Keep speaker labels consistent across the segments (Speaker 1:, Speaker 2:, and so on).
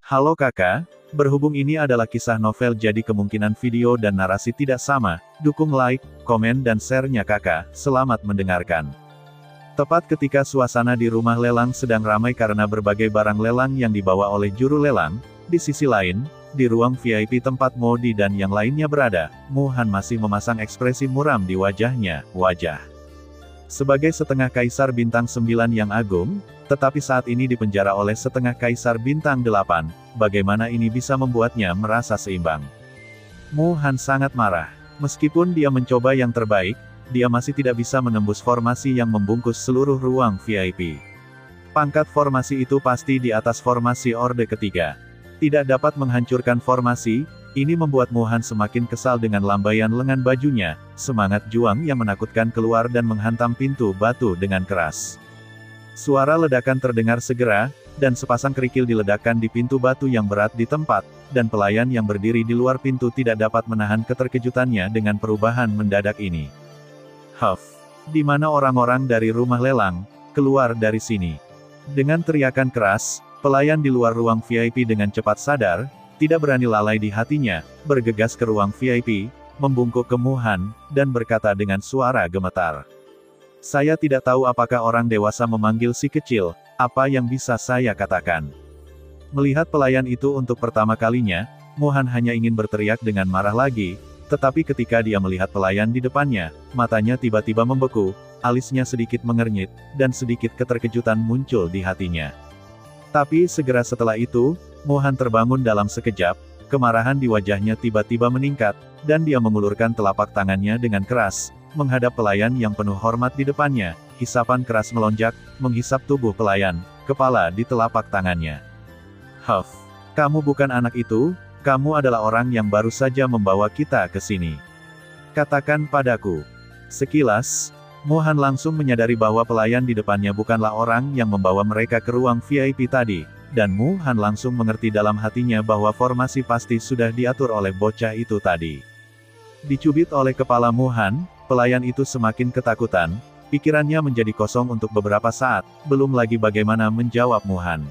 Speaker 1: Halo kakak, berhubung ini adalah kisah novel jadi kemungkinan video dan narasi tidak sama, dukung like, komen dan share-nya kakak, selamat mendengarkan. Tepat ketika suasana di rumah lelang sedang ramai karena berbagai barang lelang yang dibawa oleh juru lelang, di sisi lain, di ruang VIP tempat Modi dan yang lainnya berada, Mu-han masih memasang ekspresi muram di wajahnya, sebagai setengah kaisar bintang 9 yang agung, tetapi saat ini dipenjara oleh setengah kaisar bintang 8, bagaimana ini bisa membuatnya merasa seimbang? Mu-han sangat marah. Meskipun dia mencoba yang terbaik, dia masih tidak bisa menembus formasi yang membungkus seluruh ruang VIP. Pangkat formasi itu pasti di atas formasi Orde Ketiga. Tidak dapat menghancurkan formasi, ini membuat Mu-han semakin kesal dengan lambaian lengan bajunya, semangat juang yang menakutkan keluar dan menghantam pintu batu dengan keras. Suara ledakan terdengar segera, dan sepasang kerikil diledakkan di pintu batu yang berat di tempat, dan pelayan yang berdiri di luar pintu tidak dapat menahan keterkejutannya dengan perubahan mendadak ini. Di mana orang-orang dari rumah lelang, keluar dari sini. Dengan teriakan keras, pelayan di luar ruang VIP dengan cepat sadar, tidak berani lalai di hatinya, bergegas ke ruang VIP, membungkuk ke Mu-han, dan berkata dengan suara gemetar. Saya tidak tahu apakah orang dewasa memanggil si kecil, apa yang bisa saya katakan. Melihat pelayan itu untuk pertama kalinya, Mu-han hanya ingin berteriak dengan marah lagi, tetapi ketika dia melihat pelayan di depannya, matanya tiba-tiba membeku, alisnya sedikit mengernyit, dan sedikit keterkejutan muncul di hatinya. Tapi segera setelah itu, Mu-han terbangun dalam sekejap, kemarahan di wajahnya tiba-tiba meningkat, dan dia mengulurkan telapak tangannya dengan keras, menghadap pelayan yang penuh hormat di depannya, hisapan keras melonjak, menghisap tubuh pelayan, kepala di telapak tangannya. Kamu bukan anak itu, kamu adalah orang yang baru saja membawa kita ke sini. Katakan padaku. Sekilas, Mu-han langsung menyadari bahwa pelayan di depannya bukanlah orang yang membawa mereka ke ruang VIP tadi. Dan Mu-han langsung mengerti dalam hatinya bahwa formasi pasti sudah diatur oleh bocah itu tadi. Dicubit oleh kepala Mu-han, pelayan itu semakin ketakutan, pikirannya menjadi kosong untuk beberapa saat, belum lagi bagaimana menjawab Mu-han.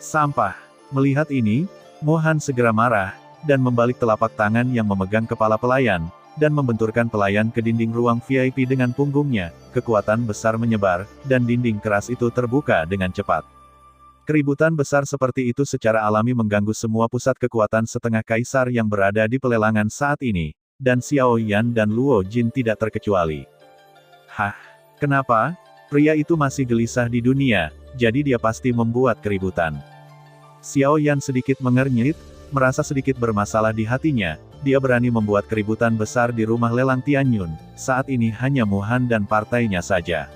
Speaker 1: Sampah. Melihat ini, Mu-han segera marah, dan membalik telapak tangan yang memegang kepala pelayan, dan membenturkan pelayan ke dinding ruang VIP dengan punggungnya, kekuatan besar menyebar, dan dinding keras itu terbuka dengan cepat. Keributan besar seperti itu secara alami mengganggu semua pusat kekuatan setengah kaisar yang berada di pelelangan saat ini, dan Xiao Yan dan Luo Jin tidak terkecuali. Kenapa? Pria itu masih gelisah di dunia, jadi dia pasti membuat keributan. Xiao Yan sedikit mengernyit, merasa sedikit bermasalah di hatinya, dia berani membuat keributan besar di rumah lelang Tianyun, saat ini hanya Mu-han dan partainya saja.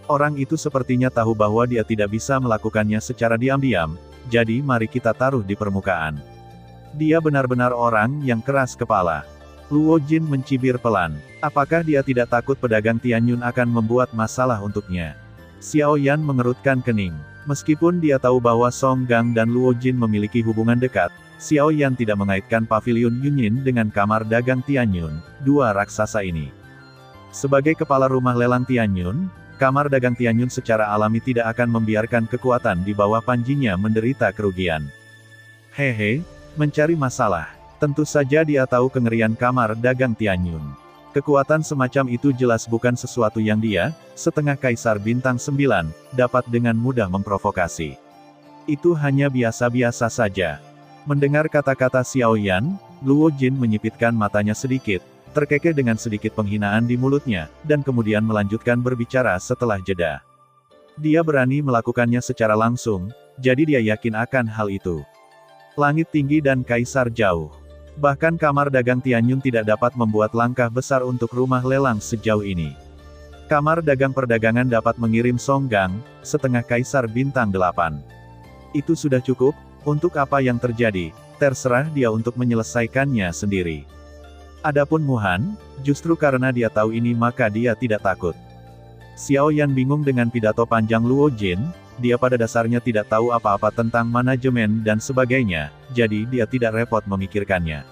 Speaker 1: Orang itu sepertinya tahu bahwa dia tidak bisa melakukannya secara diam-diam, jadi mari kita taruh di permukaan. Dia benar-benar orang yang keras kepala. Luo Jin mencibir pelan. Apakah dia tidak takut pedagang Tianyun akan membuat masalah untuknya? Xiao Yan mengerutkan kening. Meskipun dia tahu bahwa Song Gang dan Luo Jin memiliki hubungan dekat, Xiao Yan tidak mengaitkan pavilion Yunyin dengan kamar dagang Tianyun, dua raksasa ini. Sebagai kepala rumah lelang Tianyun, kamar dagang Tianyun secara alami tidak akan membiarkan kekuatan di bawah panjinya menderita kerugian. Mencari masalah. Tentu saja dia tahu kengerian kamar dagang Tianyun. Kekuatan semacam itu jelas bukan sesuatu yang dia, setengah kaisar bintang 9, dapat dengan mudah memprovokasi. Itu hanya biasa-biasa saja. Mendengar kata-kata Xiao Yan, Luo Jin menyipitkan matanya sedikit, terkekeh dengan sedikit penghinaan di mulutnya, dan kemudian melanjutkan berbicara setelah jeda. Dia berani melakukannya secara langsung, jadi dia yakin akan hal itu. Langit tinggi dan kaisar jauh. Bahkan kamar dagang Tianyun tidak dapat membuat langkah besar untuk rumah lelang sejauh ini. Kamar dagang perdagangan dapat mengirim Song Gang, setengah kaisar bintang 8. Itu sudah cukup, untuk apa yang terjadi, terserah dia untuk menyelesaikannya sendiri. Adapun Mu-han, justru karena dia tahu ini maka dia tidak takut. Xiao Yan bingung dengan pidato panjang Luo Jin, dia pada dasarnya tidak tahu apa-apa tentang manajemen dan sebagainya, jadi dia tidak repot memikirkannya.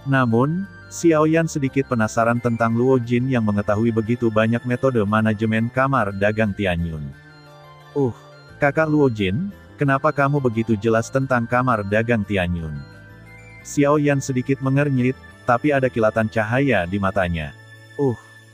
Speaker 1: Namun, Xiao Yan sedikit penasaran tentang Luo Jin yang mengetahui begitu banyak metode manajemen kamar dagang Tianyun. Kakak Luo Jin, Kenapa kamu begitu jelas tentang kamar dagang Tianyun? Xiao Yan sedikit mengernyit, tapi ada kilatan cahaya di matanya.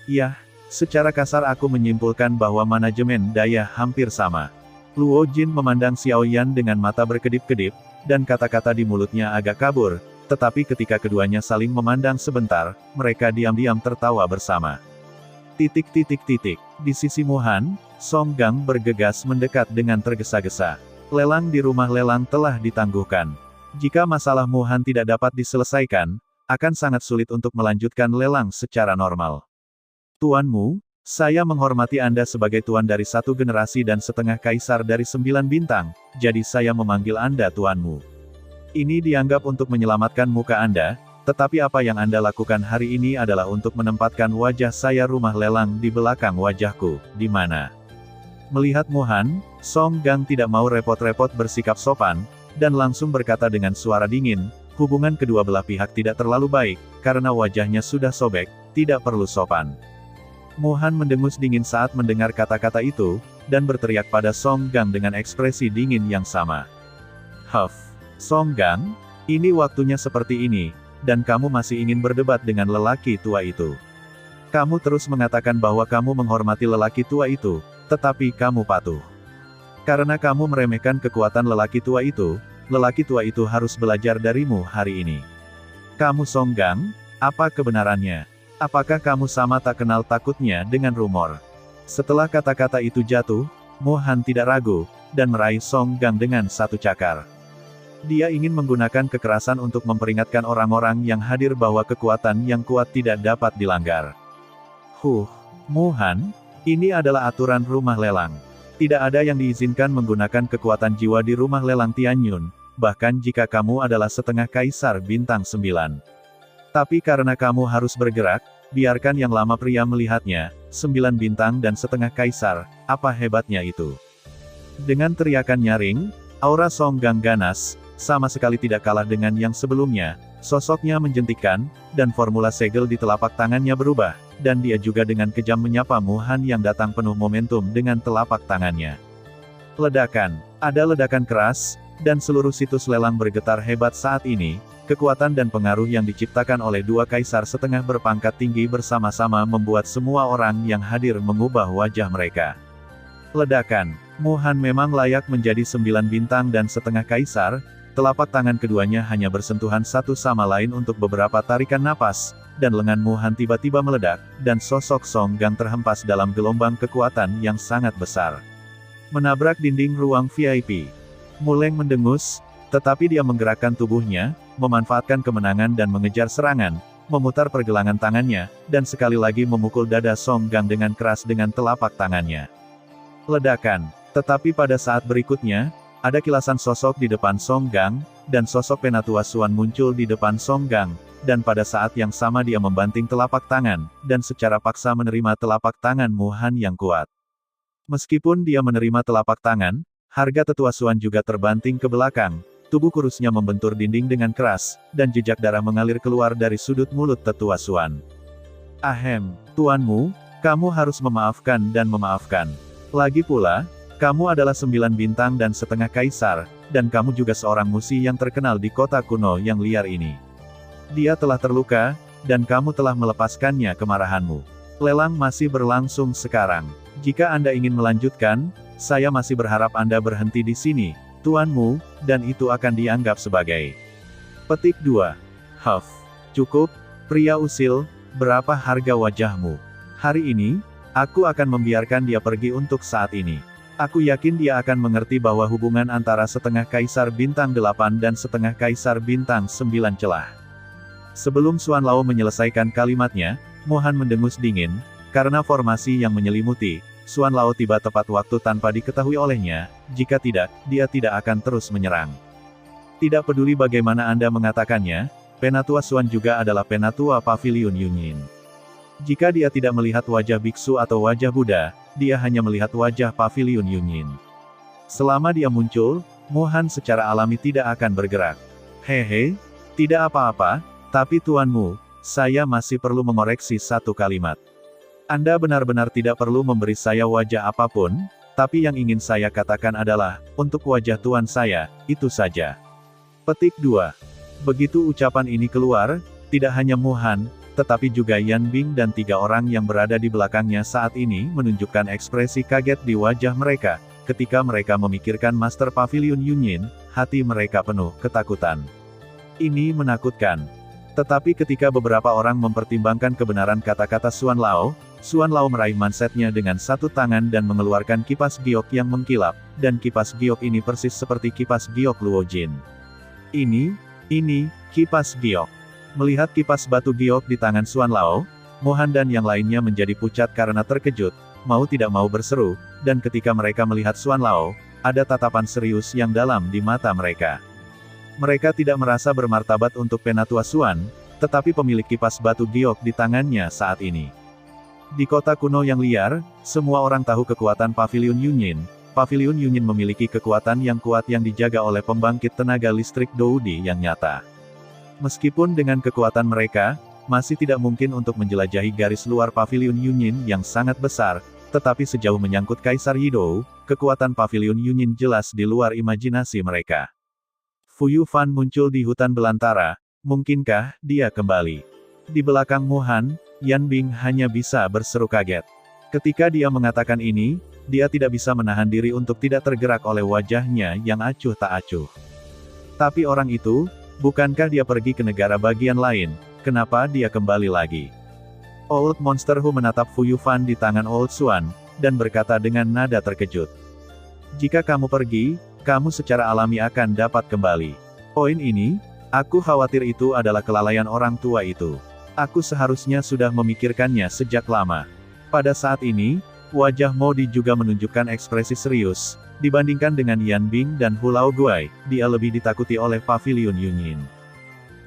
Speaker 1: Iya, secara kasar aku menyimpulkan bahwa manajemen daya hampir sama. Luo Jin memandang Xiao Yan dengan mata berkedip-kedip, dan kata-kata di mulutnya agak kabur, tetapi ketika keduanya saling memandang sebentar, mereka diam-diam tertawa bersama. Di sisi Muhan, Song Gang bergegas mendekat dengan tergesa-gesa. Lelang di rumah lelang telah ditangguhkan. Jika masalah Muhan tidak dapat diselesaikan, akan sangat sulit untuk melanjutkan lelang secara normal. Tuanmu, saya menghormati Anda sebagai tuan dari satu generasi dan setengah kaisar dari 9 bintang, jadi saya memanggil Anda tuanmu. Ini dianggap untuk menyelamatkan muka Anda, tetapi apa yang Anda lakukan hari ini adalah untuk menempatkan wajah saya rumah lelang di belakang wajahku, di mana? Melihat Muhan, Song Gang tidak mau repot-repot bersikap sopan, dan langsung berkata dengan suara dingin, hubungan kedua belah pihak tidak terlalu baik, karena wajahnya sudah sobek, tidak perlu sopan. Muhan mendengus dingin saat mendengar kata-kata itu, dan berteriak pada Song Gang dengan ekspresi dingin yang sama. Song Gang, ini waktunya seperti ini, dan kamu masih ingin berdebat dengan lelaki tua itu. Kamu terus mengatakan bahwa kamu menghormati lelaki tua itu, tetapi kamu patuh. Karena kamu meremehkan kekuatan lelaki tua itu harus belajar darimu hari ini. Kamu Song Gang, apa kebenarannya? Apakah kamu sama tak kenal takutnya dengan rumor? Setelah kata-kata itu jatuh, Muhan tidak ragu, dan meraih Song Gang dengan satu cakar. Dia ingin menggunakan kekerasan untuk memperingatkan orang-orang yang hadir bahwa kekuatan yang kuat tidak dapat dilanggar. Muhan, ini adalah aturan rumah lelang. Tidak ada yang diizinkan menggunakan kekuatan jiwa di rumah lelang Tianyun, bahkan jika kamu adalah setengah kaisar bintang 9. Tapi karena kamu harus bergerak, biarkan yang lama pria melihatnya, 9 bintang dan setengah kaisar, apa hebatnya itu? Dengan teriakan nyaring, aura Song Gang ganas, sama sekali tidak kalah dengan yang sebelumnya, sosoknya menjentikkan, dan formula segel di telapak tangannya berubah, dan dia juga dengan kejam menyapa Muhan yang datang penuh momentum dengan telapak tangannya. Ledakan. Ada ledakan keras, dan seluruh situs lelang bergetar hebat saat ini, kekuatan dan pengaruh yang diciptakan oleh dua kaisar setengah berpangkat tinggi bersama-sama membuat semua orang yang hadir mengubah wajah mereka. Ledakan. Muhan memang layak menjadi 9 bintang dan setengah kaisar, telapak tangan keduanya hanya bersentuhan satu sama lain untuk beberapa tarikan napas, dan lengan Muhan tiba-tiba meledak, dan sosok Song Gang terhempas dalam gelombang kekuatan yang sangat besar. Menabrak dinding ruang VIP. Muleng mendengus, tetapi dia menggerakkan tubuhnya, memanfaatkan kemenangan dan mengejar serangan, memutar pergelangan tangannya, dan sekali lagi memukul dada Song Gang dengan keras dengan telapak tangannya. Ledakan. Tetapi pada saat berikutnya, ada kilasan sosok di depan Song Gang, dan sosok Penatua Suan muncul di depan Song Gang, dan pada saat yang sama dia membanting telapak tangan, dan secara paksa menerima telapak tangan Muhan yang kuat. Meskipun dia menerima telapak tangan, harga Tetua Suan juga terbanting ke belakang, tubuh kurusnya membentur dinding dengan keras, dan jejak darah mengalir keluar dari sudut mulut Tetua Suan. Tuanmu, kamu harus memaafkan dan memaafkan. Lagi pula, kamu adalah 9 bintang dan setengah kaisar, dan kamu juga seorang musi yang terkenal di kota kuno yang liar ini. Dia telah terluka, dan kamu telah melepaskannya kemarahanmu. Lelang masih berlangsung sekarang. Jika Anda ingin melanjutkan, saya masih berharap Anda berhenti di sini, tuanmu, dan itu akan dianggap sebagai. Petik 2. Cukup, pria usil, berapa harga wajahmu? Hari ini, aku akan membiarkan dia pergi untuk saat ini. Aku yakin dia akan mengerti bahwa hubungan antara setengah kaisar bintang 8 dan setengah kaisar bintang 9 celah. Sebelum Suan Lao menyelesaikan kalimatnya, Muhan mendengus dingin, karena formasi yang menyelimuti, Suan Lao tiba tepat waktu tanpa diketahui olehnya, jika tidak, dia tidak akan terus menyerang. Tidak peduli bagaimana Anda mengatakannya, Penatua Suan juga adalah Penatua Pavilion Yunyin. Jika dia tidak melihat wajah biksu atau wajah Buddha, dia hanya melihat wajah Pavilion Yunyin. Selama dia muncul, Muhan secara alami tidak akan bergerak. Tidak apa-apa, tapi tuanmu, saya masih perlu mengoreksi satu kalimat. Anda benar-benar tidak perlu memberi saya wajah apapun, Tapi yang ingin saya katakan adalah, untuk wajah tuan saya, itu saja. Petik 2. Begitu ucapan ini keluar, tidak hanya Mu Han, tetapi juga Yan Bing dan 3 orang yang berada di belakangnya saat ini menunjukkan ekspresi kaget di wajah mereka, ketika mereka memikirkan Master Pavilion Yunyin, hati mereka penuh ketakutan. Ini menakutkan. Tetapi ketika beberapa orang mempertimbangkan kebenaran kata-kata Xuan Lao meraih mansetnya dengan satu tangan dan mengeluarkan kipas giok yang mengkilap, dan kipas giok ini persis seperti kipas giok Luo Jin. Ini kipas giok. Melihat kipas batu giok di tangan Xuan Lao, Mu Han dan yang lainnya menjadi pucat karena terkejut, mau tidak mau berseru, dan ketika mereka melihat Xuan Lao, ada tatapan serius yang dalam di mata mereka. Mereka tidak merasa bermartabat untuk Penatua Xuan, tetapi pemilik kipas batu giok di tangannya saat ini. Di kota kuno yang liar, semua orang tahu kekuatan Pavilion Yunyin. Pavilion Yunyin memiliki kekuatan yang kuat yang dijaga oleh pembangkit tenaga listrik Doudi yang nyata. Meskipun dengan kekuatan mereka, masih tidak mungkin untuk menjelajahi garis luar Pavilion Yunyin yang sangat besar, tetapi sejauh menyangkut Kaisar Yidou, kekuatan Pavilion Yunyin jelas di luar imajinasi mereka. Fu Yufan muncul di hutan belantara, mungkinkah dia kembali? Di belakang Mu Han, Yan Bing hanya bisa berseru kaget. Ketika dia mengatakan ini, dia tidak bisa menahan diri untuk tidak tergerak oleh wajahnya yang acuh tak acuh. Tapi orang itu, bukankah dia pergi ke negara bagian lain, kenapa dia kembali lagi? Old Monster Hu menatap Fu Yufan di tangan Old Xuan, dan berkata dengan nada terkejut. Jika kamu pergi, kamu secara alami akan dapat kembali. Poin ini, aku khawatir itu adalah kelalaian orang tua itu. Aku seharusnya sudah memikirkannya sejak lama. Pada saat ini, wajah Modi juga menunjukkan ekspresi serius. Dibandingkan dengan Yan Bing dan Hu Laoguai, dia lebih ditakuti oleh Pavilion Yunyin.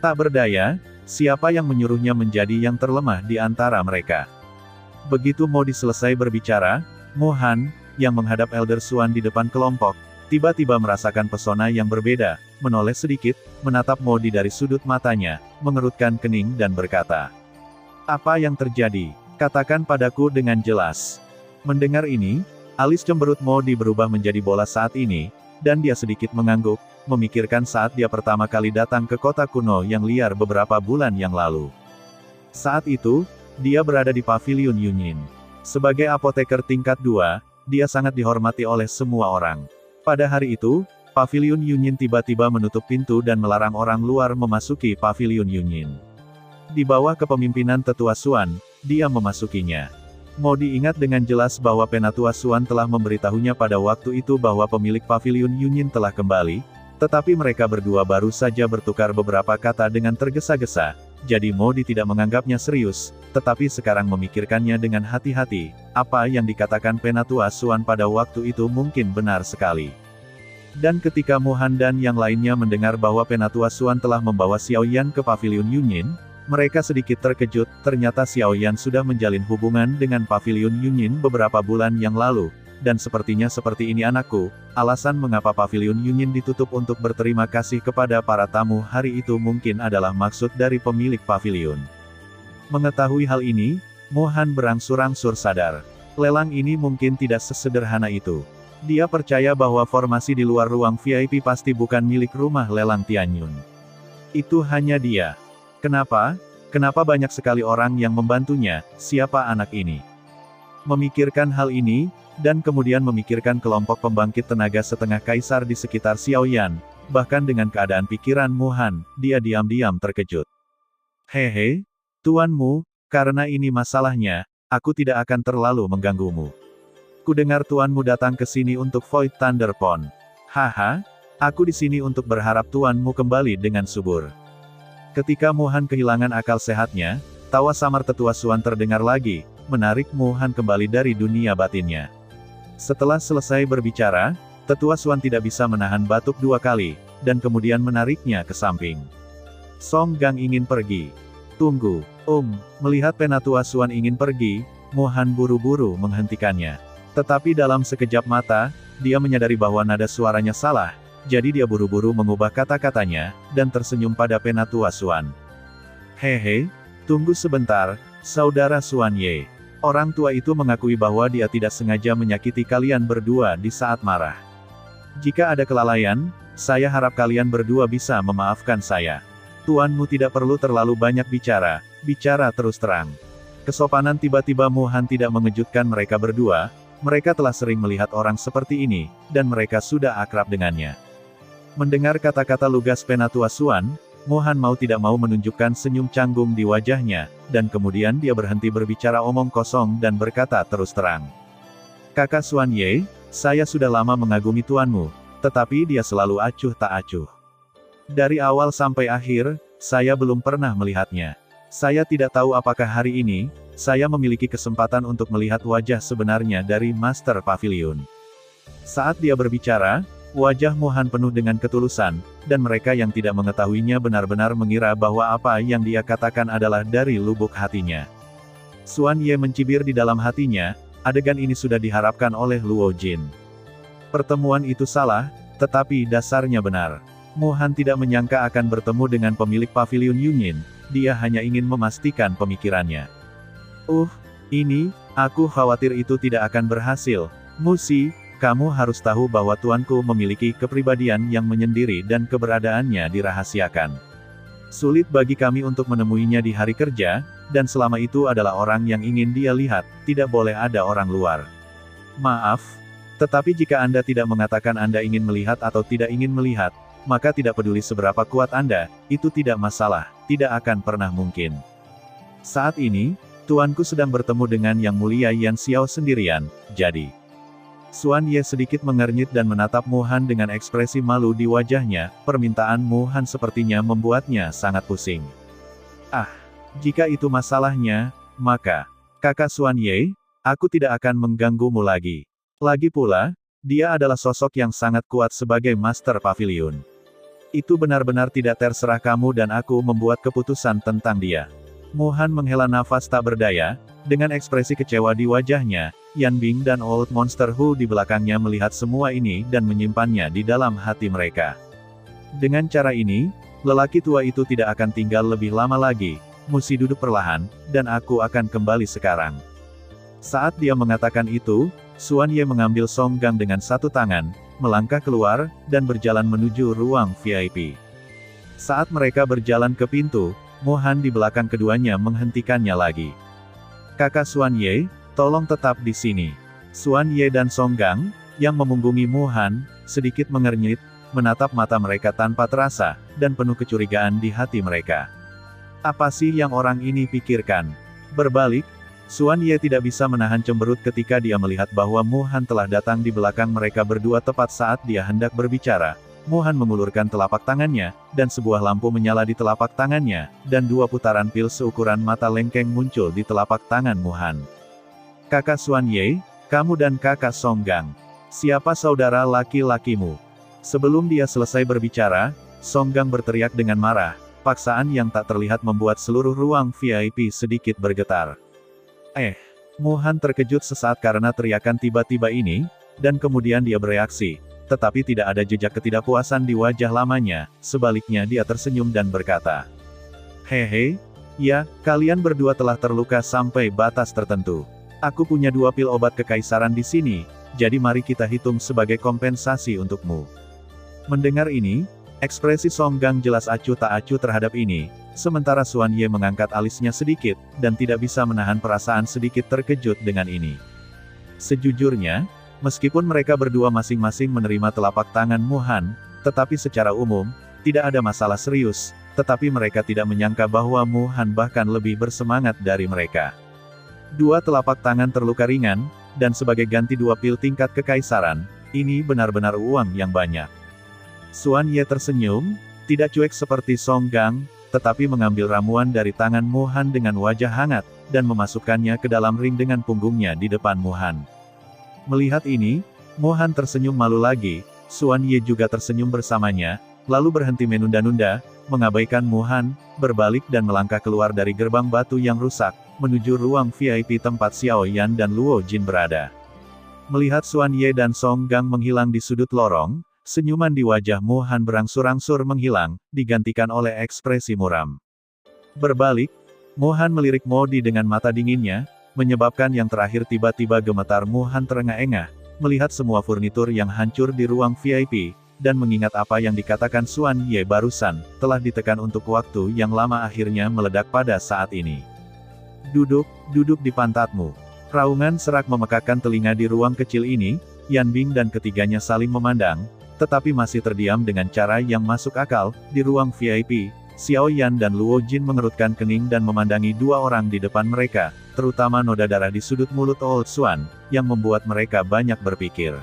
Speaker 1: Tak berdaya, siapa yang menyuruhnya menjadi yang terlemah di antara mereka? Begitu Modi selesai berbicara, Mu Han, yang menghadap Elder Xuan di depan kelompok, tiba-tiba merasakan pesona yang berbeda, menoleh sedikit, menatap Modi dari sudut matanya, mengerutkan kening dan berkata, "Apa yang terjadi? Katakan padaku dengan jelas." Mendengar ini, alis cemberut Modi berubah menjadi bola saat ini, dan dia sedikit mengangguk, memikirkan saat dia pertama kali datang ke kota kuno yang liar beberapa bulan yang lalu. Saat itu, dia berada di Pavilion Yunyin. Sebagai apoteker tingkat 2, dia sangat dihormati oleh semua orang. Pada hari itu, Pavilion Yunyin tiba-tiba menutup pintu dan melarang orang luar memasuki Pavilion Yunyin. Di bawah kepemimpinan Tetua Xuan, dia memasukinya. Modi ingat dengan jelas bahwa Penatua Xuan telah memberitahunya pada waktu itu bahwa pemilik Pavilion Yunyin telah kembali, tetapi mereka berdua baru saja bertukar beberapa kata dengan tergesa-gesa, jadi Modi tidak menganggapnya serius, tetapi sekarang memikirkannya dengan hati-hati. Apa yang dikatakan Penatua Xuan pada waktu itu mungkin benar sekali. Dan ketika Mu Han dan yang lainnya mendengar bahwa Penatua Xuan telah membawa Xiao Yan ke Pavilion Yunyin, mereka sedikit terkejut, ternyata Xiao Yan sudah menjalin hubungan dengan Pavilion Yunyin beberapa bulan yang lalu, dan sepertinya seperti ini anakku, alasan mengapa Pavilion Yunyin ditutup untuk berterima kasih kepada para tamu hari itu mungkin adalah maksud dari pemilik pavilion. Mengetahui hal ini, Mu Han berangsur-angsur sadar. Lelang ini mungkin tidak sesederhana itu. Dia percaya bahwa formasi di luar ruang VIP pasti bukan milik rumah lelang Tianyun. Itu hanya dia. Kenapa? Kenapa banyak sekali orang yang membantunya? Siapa anak ini? Memikirkan hal ini, dan kemudian memikirkan kelompok pembangkit tenaga setengah kaisar di sekitar Xiaoyan, bahkan dengan keadaan pikiran Mu Han, dia diam-diam terkejut. Hehe, tuanmu, karena ini masalahnya, aku tidak akan terlalu mengganggumu. Kudengar tuanmu datang ke sini untuk Void Thunder Pond. Haha, aku di sini untuk berharap tuanmu kembali dengan subur. Ketika Mu Han kehilangan akal sehatnya, tawa samar Tetua Xuan terdengar lagi, menarik Mu Han kembali dari dunia batinnya. Setelah selesai berbicara, Tetua Xuan tidak bisa menahan batuk 2 kali, dan kemudian menariknya ke samping. Song Gang ingin pergi. Tunggu, melihat Penatua Xuan ingin pergi, Mu Han buru-buru menghentikannya. Tetapi dalam sekejap mata, dia menyadari bahwa nada suaranya salah, jadi dia buru-buru mengubah kata-katanya, dan tersenyum pada Penatua Xuan. Hehe, tunggu sebentar, Saudara Xuan Ye. Orang tua itu mengakui bahwa dia tidak sengaja menyakiti kalian berdua di saat marah. Jika ada kelalaian, saya harap kalian berdua bisa memaafkan saya. Tuanmu tidak perlu terlalu banyak bicara, bicara terus terang. Kesopanan tiba-tiba Mu Han tidak mengejutkan mereka berdua, mereka telah sering melihat orang seperti ini, dan mereka sudah akrab dengannya. Mendengar kata-kata lugas Penatua Xuan, Mu Han mau tidak mau menunjukkan senyum canggung di wajahnya, dan kemudian dia berhenti berbicara omong kosong dan berkata terus terang. Kakak Xuan Ye, saya sudah lama mengagumi tuanmu, tetapi dia selalu acuh tak acuh. Dari awal sampai akhir, saya belum pernah melihatnya. Saya tidak tahu apakah hari ini, saya memiliki kesempatan untuk melihat wajah sebenarnya dari Master Pavilion. Saat dia berbicara, wajah Mu Han penuh dengan ketulusan, dan mereka yang tidak mengetahuinya benar-benar mengira bahwa apa yang dia katakan adalah dari lubuk hatinya. Xuan Ye mencibir di dalam hatinya, adegan ini sudah diharapkan oleh Luo Jin. Pertemuan itu salah, tetapi dasarnya benar. Mu Han tidak menyangka akan bertemu dengan pemilik Pavilion Yunyin, dia hanya ingin memastikan pemikirannya. Aku khawatir itu tidak akan berhasil. Musi, kamu harus tahu bahwa tuanku memiliki kepribadian yang menyendiri dan keberadaannya dirahasiakan. Sulit bagi kami untuk menemuinya di hari kerja, dan selama itu adalah orang yang ingin dia lihat, tidak boleh ada orang luar. Maaf, tetapi jika Anda tidak mengatakan Anda ingin melihat atau tidak ingin melihat, maka tidak peduli seberapa kuat Anda, itu tidak masalah, tidak akan pernah mungkin. Saat ini, tuanku sedang bertemu dengan Yang Mulia Yan Xiao sendirian, jadi. Xuan Ye sedikit mengernyit dan menatap Mu Han dengan ekspresi malu di wajahnya, permintaan Mu Han sepertinya membuatnya sangat pusing. Jika itu masalahnya, maka, kakak Xuan Ye, aku tidak akan mengganggumu lagi. Lagi pula, dia adalah sosok yang sangat kuat sebagai Master Pavilion. Itu benar-benar tidak terserah kamu dan aku membuat keputusan tentang dia. Mu Han menghela nafas tak berdaya, dengan ekspresi kecewa di wajahnya, Yan Bing dan Old Monster Hu di belakangnya melihat semua ini dan menyimpannya di dalam hati mereka. Dengan cara ini, lelaki tua itu tidak akan tinggal lebih lama lagi, Musi duduk perlahan, dan aku akan kembali sekarang. Saat dia mengatakan itu, Xuan Ye mengambil Song Gang dengan satu tangan, melangkah keluar, dan berjalan menuju ruang VIP. Saat mereka berjalan ke pintu, Mu Han di belakang keduanya menghentikannya lagi. Kakak Xuan Ye, tolong tetap di sini. Xuan Ye dan Song Gang, yang memunggungi Mu Han, sedikit mengernyit, menatap mata mereka tanpa terasa, dan penuh kecurigaan di hati mereka. Apa sih yang orang ini pikirkan? Berbalik, Xuan Ye tidak bisa menahan cemberut ketika dia melihat bahwa Mu Han telah datang di belakang mereka berdua tepat saat dia hendak berbicara. Mu Han mengulurkan telapak tangannya, dan sebuah lampu menyala di telapak tangannya, dan dua putaran pil seukuran mata lengkeng muncul di telapak tangan Mu Han. Kakak Xuan Ye, kamu dan kakak Song Gang. Siapa saudara laki-lakimu? Sebelum dia selesai berbicara, Song Gang berteriak dengan marah, paksaan yang tak terlihat membuat seluruh ruang VIP sedikit bergetar. Mu Han terkejut sesaat karena teriakan tiba-tiba ini, dan kemudian dia bereaksi, tetapi tidak ada jejak ketidakpuasan di wajah lamanya, sebaliknya dia tersenyum dan berkata, "Hehe, ya, kalian berdua telah terluka sampai batas tertentu. Aku punya 2 pil obat kekaisaran di sini, jadi mari kita hitung sebagai kompensasi untukmu." Mendengar ini, ekspresi Song Gang jelas acuh tak acuh terhadap ini. Sementara Xuan Ye mengangkat alisnya sedikit, dan tidak bisa menahan perasaan sedikit terkejut dengan ini. Sejujurnya, meskipun mereka berdua masing-masing menerima telapak tangan Mu Han, tetapi secara umum, tidak ada masalah serius, tetapi mereka tidak menyangka bahwa Mu Han bahkan lebih bersemangat dari mereka. 2 telapak tangan terluka ringan, dan sebagai ganti 2 pil tingkat kekaisaran, ini benar-benar uang yang banyak. Xuan Ye tersenyum, tidak cuek seperti Song Gang, tetapi mengambil ramuan dari tangan Mu Han dengan wajah hangat, dan memasukkannya ke dalam ring dengan punggungnya di depan Mu Han. Melihat ini, Mu Han tersenyum malu lagi, Xuan Ye juga tersenyum bersamanya, lalu berhenti menunda-nunda, mengabaikan Mu Han, berbalik dan melangkah keluar dari gerbang batu yang rusak, menuju ruang VIP tempat Xiao Yan dan Luo Jin berada. Melihat Xuan Ye dan Song Gang menghilang di sudut lorong, senyuman di wajah Mu Han berangsur-angsur menghilang, digantikan oleh ekspresi muram. Berbalik, Mu Han melirik Mo Di dengan mata dinginnya, menyebabkan yang terakhir tiba-tiba gemetar. Mu Han terengah-engah, melihat semua furnitur yang hancur di ruang VIP, dan mengingat apa yang dikatakan Xuan Ye barusan, telah ditekan untuk waktu yang lama akhirnya meledak pada saat ini. Duduk di pantatmu. Raungan serak memekakkan telinga di ruang kecil ini. Yan Bing dan ketiganya saling memandang, tetapi masih terdiam dengan cara yang masuk akal. Di ruang VIP, Xiao Yan dan Luo Jin mengerutkan kening dan memandangi dua orang di depan mereka, terutama noda darah di sudut mulut Old Xuan, yang membuat mereka banyak berpikir.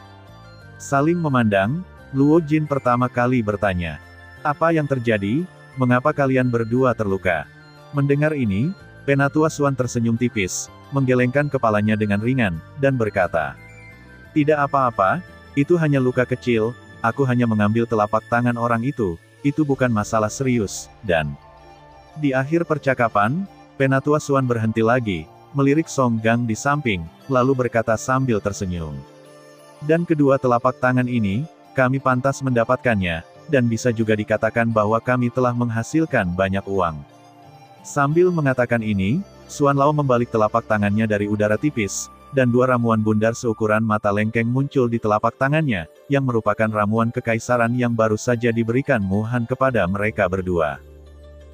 Speaker 1: Saling memandang, Luo Jin pertama kali bertanya, "Apa yang terjadi? Mengapa kalian berdua terluka?" Mendengar ini, Penatua Xuan tersenyum tipis, menggelengkan kepalanya dengan ringan, dan berkata, "Tidak apa-apa, itu hanya luka kecil, aku hanya mengambil telapak tangan orang itu bukan masalah serius." Dan di akhir percakapan, Penatua Xuan berhenti lagi, melirik Song Gang di samping, lalu berkata sambil tersenyum, "Dan kedua telapak tangan ini, kami pantas mendapatkannya, dan bisa juga dikatakan bahwa kami telah menghasilkan banyak uang." Sambil mengatakan ini, Xuan Lao membalik telapak tangannya dari udara tipis, dan dua ramuan bundar seukuran mata lengkeng muncul di telapak tangannya, yang merupakan ramuan kekaisaran yang baru saja diberikan Mu Han kepada mereka berdua.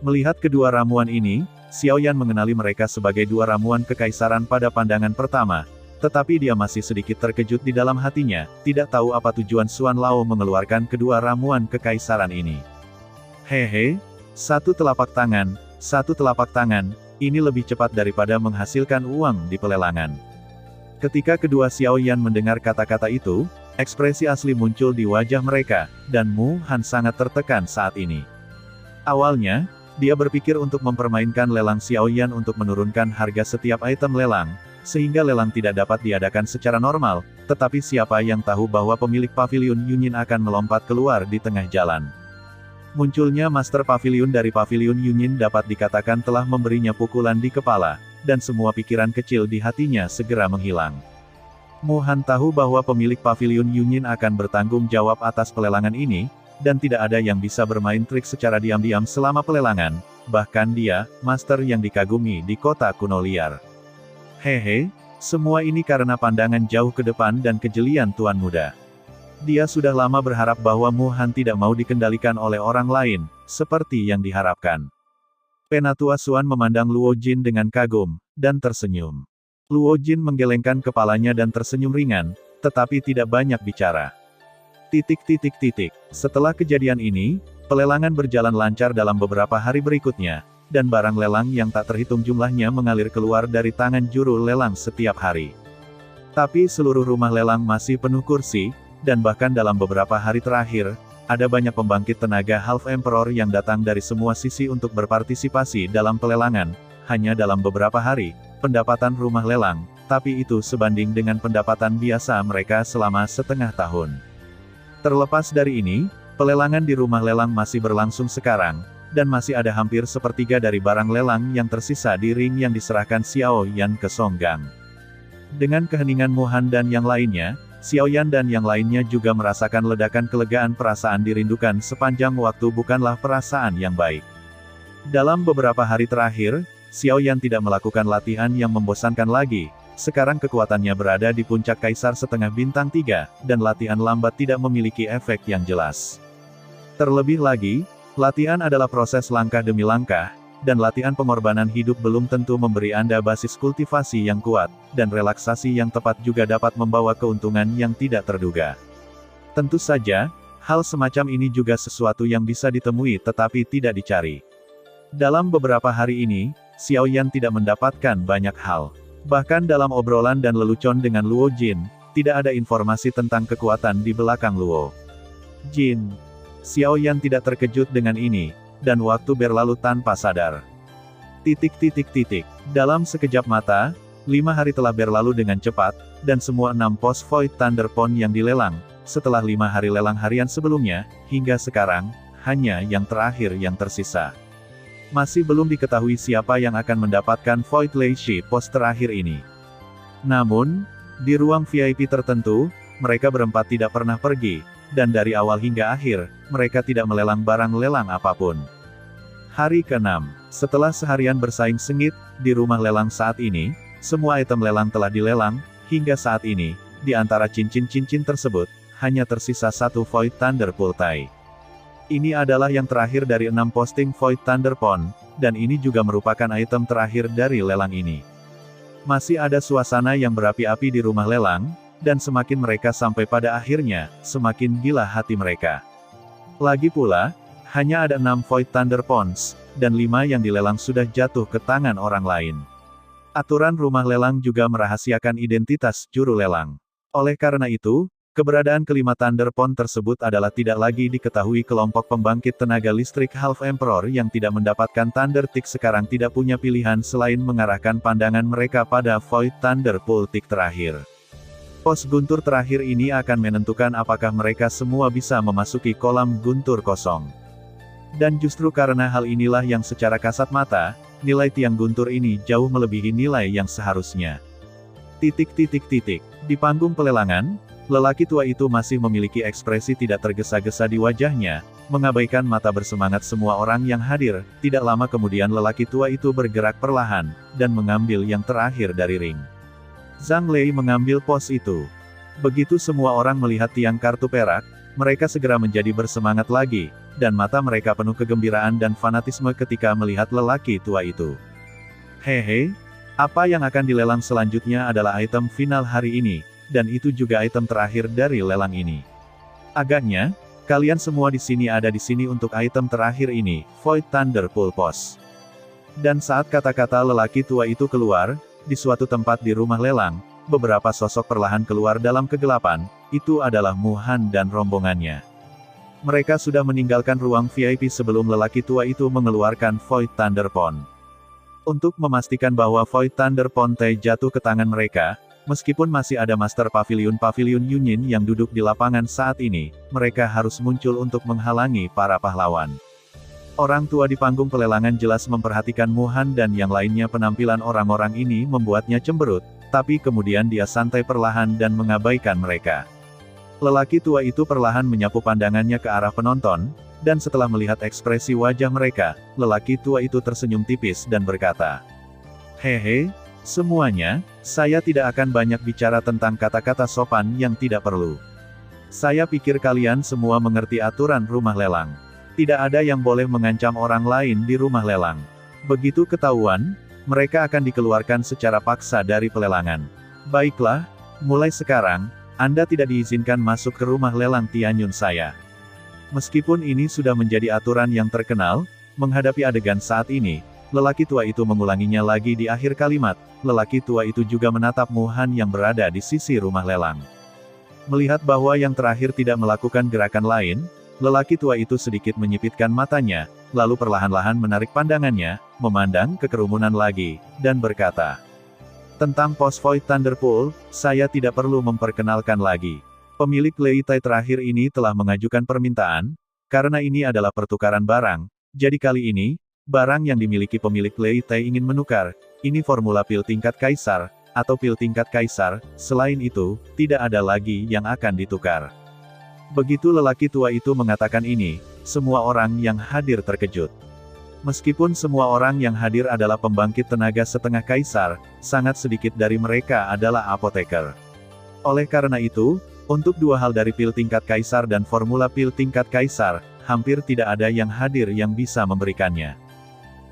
Speaker 1: Melihat kedua ramuan ini, Xiao Yan mengenali mereka sebagai dua ramuan kekaisaran pada pandangan pertama, tetapi dia masih sedikit terkejut di dalam hatinya, tidak tahu apa tujuan Xuan Lao mengeluarkan kedua ramuan kekaisaran ini. Hehe, satu telapak tangan, ini lebih cepat daripada menghasilkan uang di pelelangan. Ketika kedua Xiao Yan mendengar kata-kata itu, ekspresi asli muncul di wajah mereka, dan Mu Han sangat tertekan saat ini. Awalnya, dia berpikir untuk mempermainkan lelang Xiao Yan untuk menurunkan harga setiap item lelang, sehingga lelang tidak dapat diadakan secara normal, tetapi siapa yang tahu bahwa pemilik Paviliun Yunyin akan melompat keluar di tengah jalan. Munculnya Master Paviliun dari Paviliun Yunyin dapat dikatakan telah memberinya pukulan di kepala, dan semua pikiran kecil di hatinya segera menghilang. Mu Han tahu bahwa pemilik Paviliun Yunyin akan bertanggung jawab atas pelelangan ini, dan tidak ada yang bisa bermain trik secara diam-diam selama pelelangan, bahkan dia, master yang dikagumi di kota kuno liar. Hehe, semua ini karena pandangan jauh ke depan dan kejelian Tuan Muda. Dia sudah lama berharap bahwa Mu Han tidak mau dikendalikan oleh orang lain, seperti yang diharapkan. Penatua Xuan memandang Luo Jin dengan kagum, dan tersenyum. Luo Jin menggelengkan kepalanya dan tersenyum ringan, tetapi tidak banyak bicara. Setelah kejadian ini, pelelangan berjalan lancar dalam beberapa hari berikutnya, dan barang lelang yang tak terhitung jumlahnya mengalir keluar dari tangan juru lelang setiap hari. Tapi seluruh rumah lelang masih penuh kursi, dan bahkan dalam beberapa hari terakhir, ada banyak pembangkit tenaga Half Emperor yang datang dari semua sisi untuk berpartisipasi dalam pelelangan. Hanya dalam beberapa hari, pendapatan rumah lelang, tapi itu sebanding dengan pendapatan biasa mereka selama setengah tahun. Terlepas dari ini, pelelangan di rumah lelang masih berlangsung sekarang, dan masih ada hampir sepertiga dari barang lelang yang tersisa di ring yang diserahkan Xiao Yan ke Song Gang. Dengan keheningan Mu Han dan yang lainnya, Xiao Yan dan yang lainnya juga merasakan ledakan kelegaan. Perasaan dirindukan sepanjang waktu bukanlah perasaan yang baik. Dalam beberapa hari terakhir, Xiao Yan tidak melakukan latihan yang membosankan lagi. Sekarang kekuatannya berada di puncak Kaisar setengah bintang 3, dan latihan lambat tidak memiliki efek yang jelas. Terlebih lagi, latihan adalah proses langkah demi langkah, dan latihan pengorbanan hidup belum tentu memberi Anda basis kultivasi yang kuat, dan relaksasi yang tepat juga dapat membawa keuntungan yang tidak terduga. Tentu saja, hal semacam ini juga sesuatu yang bisa ditemui tetapi tidak dicari. Dalam beberapa hari ini, Xiao Yan tidak mendapatkan banyak hal. Bahkan dalam obrolan dan lelucon dengan Luo Jin, tidak ada informasi tentang kekuatan di belakang Luo Jin. Xiao Yan tidak terkejut dengan ini, dan waktu berlalu tanpa sadar. Dalam sekejap mata, 5 hari telah berlalu dengan cepat, dan semua 6 pos Void Thunder Pond yang dilelang, setelah 5 hari lelang harian sebelumnya, hingga sekarang, hanya yang terakhir yang tersisa. Masih belum diketahui siapa yang akan mendapatkan Void Leishi pos terakhir ini. Namun, di ruang VIP tertentu, mereka berempat tidak pernah pergi, dan dari awal hingga akhir, mereka tidak melelang barang lelang apapun. Hari ke-6, setelah seharian bersaing sengit, di rumah lelang saat ini, Semua item lelang telah dilelang, hingga saat ini, di antara cincin-cincin tersebut, hanya tersisa satu Void Thunder Pultai. Ini adalah yang terakhir dari 6 posting Void Thunder Pond, dan ini juga merupakan item terakhir dari lelang ini. Masih ada suasana yang berapi-api di rumah lelang, dan semakin mereka sampai pada akhirnya, semakin gila hati mereka. Lagi pula, hanya ada 6 Void Thunder Ponds, dan 5 yang dilelang sudah jatuh ke tangan orang lain. Aturan rumah lelang juga merahasiakan identitas juru lelang. Oleh karena itu, keberadaan kelima Thunder Pond tersebut adalah tidak lagi diketahui. Kelompok pembangkit tenaga listrik Half Emperor yang tidak mendapatkan Thunder Tick sekarang tidak punya pilihan selain mengarahkan pandangan mereka pada Void Thunder Pool Tick terakhir. Pos guntur terakhir ini akan menentukan apakah mereka semua bisa memasuki kolam guntur kosong. Dan justru karena hal inilah yang secara kasat mata, nilai tiang guntur ini jauh melebihi nilai yang seharusnya. Di panggung pelelangan, lelaki tua itu masih memiliki ekspresi tidak tergesa-gesa di wajahnya, mengabaikan mata bersemangat semua orang yang hadir. Tidak lama kemudian lelaki tua itu bergerak perlahan, dan mengambil yang terakhir dari ring. Zhang Lei mengambil pos itu. Begitu semua orang melihat tiang kartu perak, mereka segera menjadi bersemangat lagi, dan mata mereka penuh kegembiraan dan fanatisme ketika melihat lelaki tua itu. Hehe, apa yang akan dilelang selanjutnya adalah item final hari ini, dan itu juga item terakhir dari lelang ini. Agaknya, kalian semua di sini ada di sini untuk item terakhir ini, Void Thunder Pool Pos. Dan saat kata-kata lelaki tua itu keluar, di suatu tempat di rumah lelang, beberapa sosok perlahan keluar dalam kegelapan. Itu adalah Mu Han dan rombongannya. Mereka sudah meninggalkan ruang VIP sebelum lelaki tua itu mengeluarkan Void Thunder Pond. Untuk memastikan bahwa Void Thunder Pond jatuh ke tangan mereka, meskipun masih ada Master Pavilion Yunin yang duduk di lapangan saat ini, mereka harus muncul untuk menghalangi para pahlawan. Orang tua di panggung pelelangan jelas memperhatikan Mu Han dan yang lainnya. Penampilan orang-orang ini membuatnya cemberut, tapi kemudian dia santai perlahan dan mengabaikan mereka. Lelaki tua itu perlahan menyapu pandangannya ke arah penonton, dan setelah melihat ekspresi wajah mereka, lelaki tua itu tersenyum tipis dan berkata, "Hehe, semuanya, saya tidak akan banyak bicara tentang kata-kata sopan yang tidak perlu. Saya pikir kalian semua mengerti aturan rumah lelang. Tidak ada yang boleh mengancam orang lain di rumah lelang. Begitu ketahuan, mereka akan dikeluarkan secara paksa dari pelelangan. Baiklah, mulai sekarang, Anda tidak diizinkan masuk ke rumah lelang Tianyun saya." Meskipun ini sudah menjadi aturan yang terkenal, menghadapi adegan saat ini, lelaki tua itu mengulanginya lagi di akhir kalimat. Lelaki tua itu juga menatap Mu Han yang berada di sisi rumah lelang. Melihat bahwa yang terakhir tidak melakukan gerakan lain, lelaki tua itu sedikit menyipitkan matanya, lalu perlahan-lahan menarik pandangannya, memandang ke kerumunan lagi, dan berkata, "Tentang pos Void Thunder Pool, saya tidak perlu memperkenalkan lagi. Pemilik Lei Tai terakhir ini telah mengajukan permintaan, karena ini adalah pertukaran barang, jadi kali ini, barang yang dimiliki pemilik Lei Tai ingin menukar, ini formula pil tingkat kaisar, atau pil tingkat kaisar, selain itu, tidak ada lagi yang akan ditukar." Begitu lelaki tua itu mengatakan ini, semua orang yang hadir terkejut. Meskipun semua orang yang hadir adalah pembangkit tenaga setengah kaisar, sangat sedikit dari mereka adalah apoteker. Oleh karena itu, untuk dua hal dari pil tingkat kaisar dan formula pil tingkat kaisar, hampir tidak ada yang hadir yang bisa memberikannya.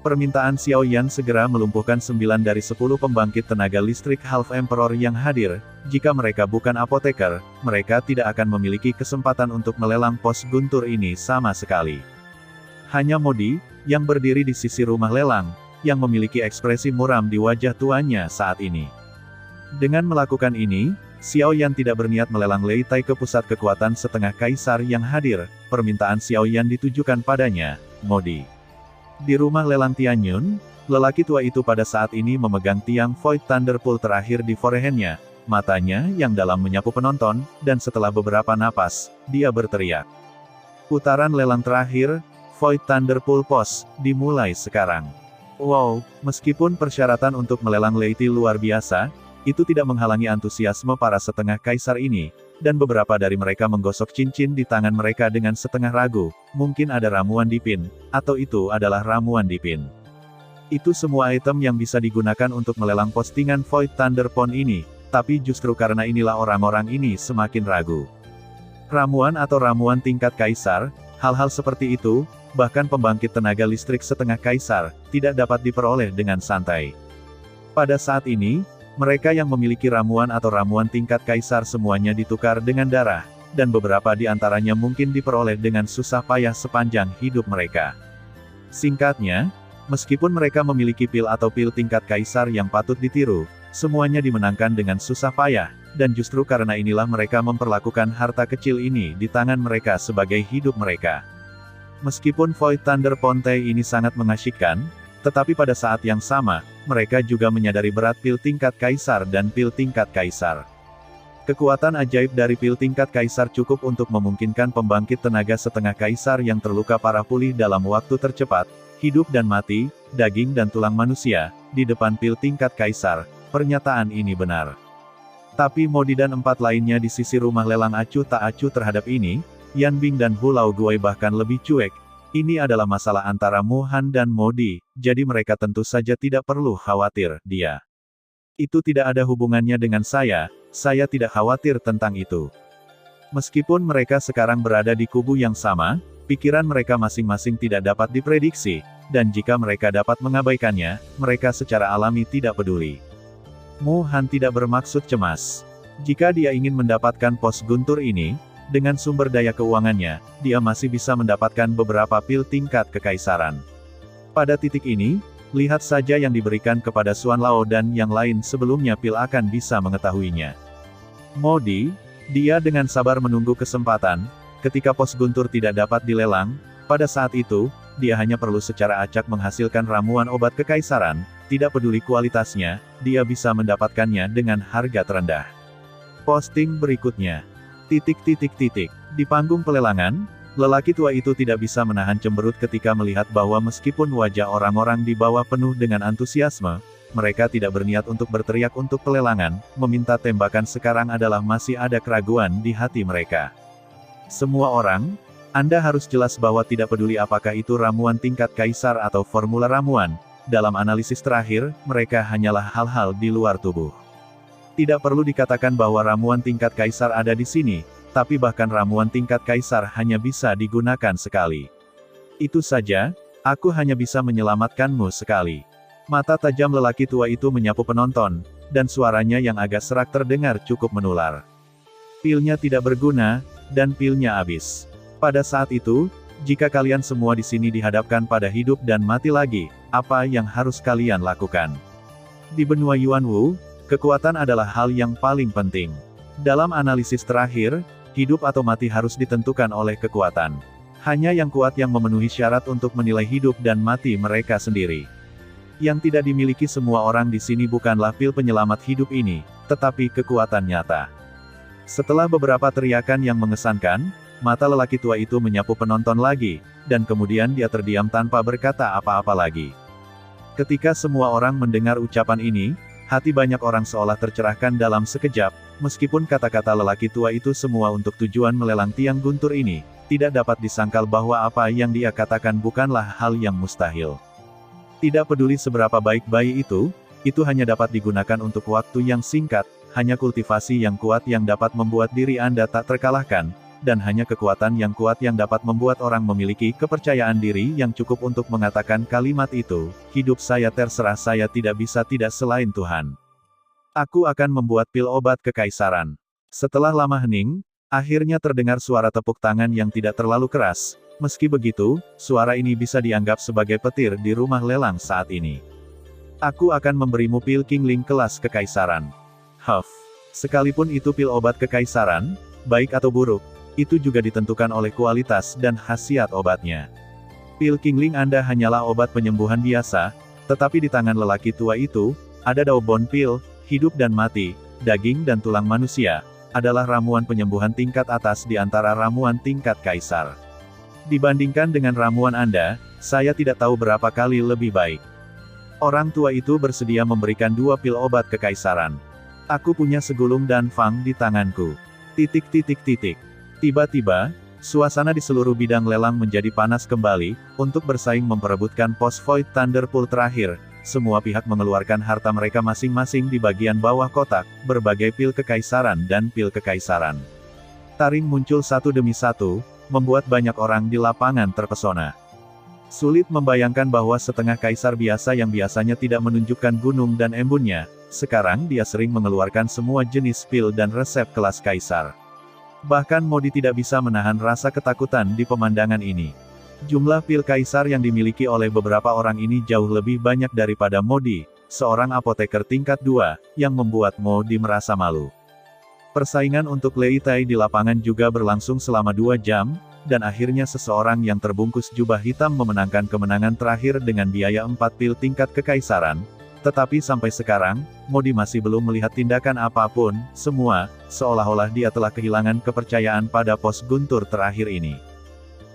Speaker 1: Permintaan Xiao Yan segera melumpuhkan 9 dari 10 pembangkit tenaga listrik Half Emperor yang hadir. Jika mereka bukan apoteker, mereka tidak akan memiliki kesempatan untuk melelang pos guntur ini sama sekali. Hanya Modi, yang berdiri di sisi rumah lelang, yang memiliki ekspresi muram di wajah tuanya saat ini. Dengan melakukan ini, Xiao Yan tidak berniat melelang Lei Tai ke pusat kekuatan setengah kaisar yang hadir. Permintaan Xiao Yan ditujukan padanya, Modi. Di rumah lelang Tianyun, lelaki tua itu pada saat ini memegang tiang Void Thunder Pool terakhir di forehandnya, matanya yang dalam menyapu penonton, dan setelah beberapa napas, dia berteriak. Putaran lelang terakhir, Void Thunder Pool Pos, dimulai sekarang. Wow, meskipun persyaratan untuk melelang Lei Tai luar biasa, itu tidak menghalangi antusiasme para setengah kaisar ini, dan beberapa dari mereka menggosok cincin di tangan mereka dengan setengah ragu, mungkin ada ramuan dipin, atau itu adalah ramuan dipin. Itu semua item yang bisa digunakan untuk melelang postingan Void Thunder Pond ini, tapi justru karena inilah orang-orang ini semakin ragu. Ramuan atau ramuan tingkat kaisar, hal-hal seperti itu, bahkan pembangkit tenaga listrik setengah kaisar, tidak dapat diperoleh dengan santai. Pada saat ini, mereka yang memiliki ramuan atau ramuan tingkat kaisar semuanya ditukar dengan darah, dan beberapa di antaranya mungkin diperoleh dengan susah payah sepanjang hidup mereka. Singkatnya, meskipun mereka memiliki pil atau pil tingkat kaisar yang patut ditiru, semuanya dimenangkan dengan susah payah, dan justru karena inilah mereka memperlakukan harta kecil ini di tangan mereka sebagai hidup mereka. Meskipun Void Thunder Pond ini sangat mengasyikkan, tetapi pada saat yang sama, mereka juga menyadari berat pil tingkat kaisar dan pil tingkat kaisar. Kekuatan ajaib dari pil tingkat kaisar cukup untuk memungkinkan pembangkit tenaga setengah kaisar yang terluka parah pulih dalam waktu tercepat, hidup dan mati, daging dan tulang manusia, di depan pil tingkat kaisar. Pernyataan ini benar. Tapi Modi dan 4 lainnya di sisi rumah lelang acuh tak acuh terhadap ini, Yan Bing dan Hu Lao Guai bahkan lebih cuek. Ini adalah masalah antara Mu Han dan Modi, jadi mereka tentu saja tidak perlu khawatir, Itu tidak ada hubungannya dengan saya tidak khawatir tentang itu. Meskipun mereka sekarang berada di kubu yang sama, pikiran mereka masing-masing tidak dapat diprediksi, dan jika mereka dapat mengabaikannya, mereka secara alami tidak peduli. Mu Han tidak bermaksud cemas. Jika dia ingin mendapatkan pos guntur ini, dengan sumber daya keuangannya, dia masih bisa mendapatkan beberapa pil tingkat kekaisaran. Pada titik ini, lihat saja yang diberikan kepada Xuan Lao dan yang lain sebelumnya pil akan bisa mengetahuinya. Modi, dia dengan sabar menunggu kesempatan, ketika pos guntur tidak dapat dilelang, pada saat itu, dia hanya perlu secara acak menghasilkan ramuan obat kekaisaran, tidak peduli kualitasnya, dia bisa mendapatkannya dengan harga terendah. Posting berikutnya. Di panggung pelelangan, lelaki tua itu tidak bisa menahan cemberut ketika melihat bahwa meskipun wajah orang-orang di bawah penuh dengan antusiasme, mereka tidak berniat untuk berteriak untuk pelelangan, meminta tembakan sekarang adalah masih ada keraguan di hati mereka. Semua orang, Anda harus jelas bahwa tidak peduli apakah itu ramuan tingkat kaisar atau formula ramuan, dalam analisis terakhir, mereka hanyalah hal-hal di luar tubuh. Tidak perlu dikatakan bahwa ramuan tingkat kaisar ada di sini, tapi bahkan ramuan tingkat kaisar hanya bisa digunakan sekali. Itu saja, aku hanya bisa menyelamatkanmu sekali. Mata tajam lelaki tua itu menyapu penonton, dan suaranya yang agak serak terdengar cukup menular. Pilnya tidak berguna, dan pilnya habis. Pada saat itu, jika kalian semua di sini dihadapkan pada hidup dan mati lagi, apa yang harus kalian lakukan? Di benua Yuan Wu, kekuatan adalah hal yang paling penting. Dalam analisis terakhir, hidup atau mati harus ditentukan oleh kekuatan. Hanya yang kuat yang memenuhi syarat untuk menilai hidup dan mati mereka sendiri. Yang tidak dimiliki semua orang di sini bukanlah pil penyelamat hidup ini, tetapi kekuatan nyata. Setelah beberapa teriakan yang mengesankan, mata lelaki tua itu menyapu penonton lagi, dan kemudian dia terdiam tanpa berkata apa-apa lagi. Ketika semua orang mendengar ucapan ini, hati banyak orang seolah tercerahkan dalam sekejap, meskipun kata-kata lelaki tua itu semua untuk tujuan melelang tiang guntur ini, tidak dapat disangkal bahwa apa yang dia katakan bukanlah hal yang mustahil. Tidak peduli seberapa baik bayi itu hanya dapat digunakan untuk waktu yang singkat, hanya kultivasi yang kuat yang dapat membuat diri Anda tak terkalahkan, dan hanya kekuatan yang kuat yang dapat membuat orang memiliki kepercayaan diri yang cukup untuk mengatakan kalimat itu, hidup saya terserah saya tidak bisa tidak selain Tuhan. Aku akan membuat pil obat kekaisaran. Setelah lama hening, akhirnya terdengar suara tepuk tangan yang tidak terlalu keras. Meski begitu, suara ini bisa dianggap sebagai petir di rumah lelang saat ini. Aku akan memberimu pil Kingling kelas kekaisaran. Sekalipun itu pil obat kekaisaran, baik atau buruk, itu juga ditentukan oleh kualitas dan khasiat obatnya. Pil Kingling Anda hanyalah obat penyembuhan biasa, tetapi di tangan lelaki tua itu, ada Daobon pil, hidup dan mati, daging dan tulang manusia, adalah ramuan penyembuhan tingkat atas di antara ramuan tingkat kaisar. Dibandingkan dengan ramuan Anda, saya tidak tahu berapa kali lebih baik. Orang tua itu bersedia memberikan 2 pil obat kekaisaran. Aku punya segulung dan fang di tanganku. Tiba-tiba, Suasana di seluruh bidang lelang menjadi panas kembali, untuk bersaing memperebutkan pos Void Thunder Pool terakhir. Semua pihak mengeluarkan harta mereka masing-masing di bagian bawah kotak, berbagai pil kekaisaran dan pil kekaisaran. Taring muncul satu demi satu, membuat banyak orang di lapangan terpesona. Sulit membayangkan bahwa setengah kaisar biasa yang biasanya tidak menunjukkan gunung dan embunnya, sekarang dia sering mengeluarkan semua jenis pil dan resep kelas kaisar. Bahkan Modi tidak bisa menahan rasa ketakutan di pemandangan ini. Jumlah pil kaisar yang dimiliki oleh beberapa orang ini jauh lebih banyak daripada Modi, seorang apoteker tingkat 2, yang membuat Modi merasa malu. Persaingan untuk Lei Tai di lapangan juga berlangsung selama 2 jam, dan akhirnya seseorang yang terbungkus jubah hitam memenangkan kemenangan terakhir dengan biaya 4 pil tingkat kekaisaran. Tetapi sampai sekarang, Modi masih belum melihat tindakan apapun, semua, seolah-olah dia telah kehilangan kepercayaan pada pos guntur terakhir ini.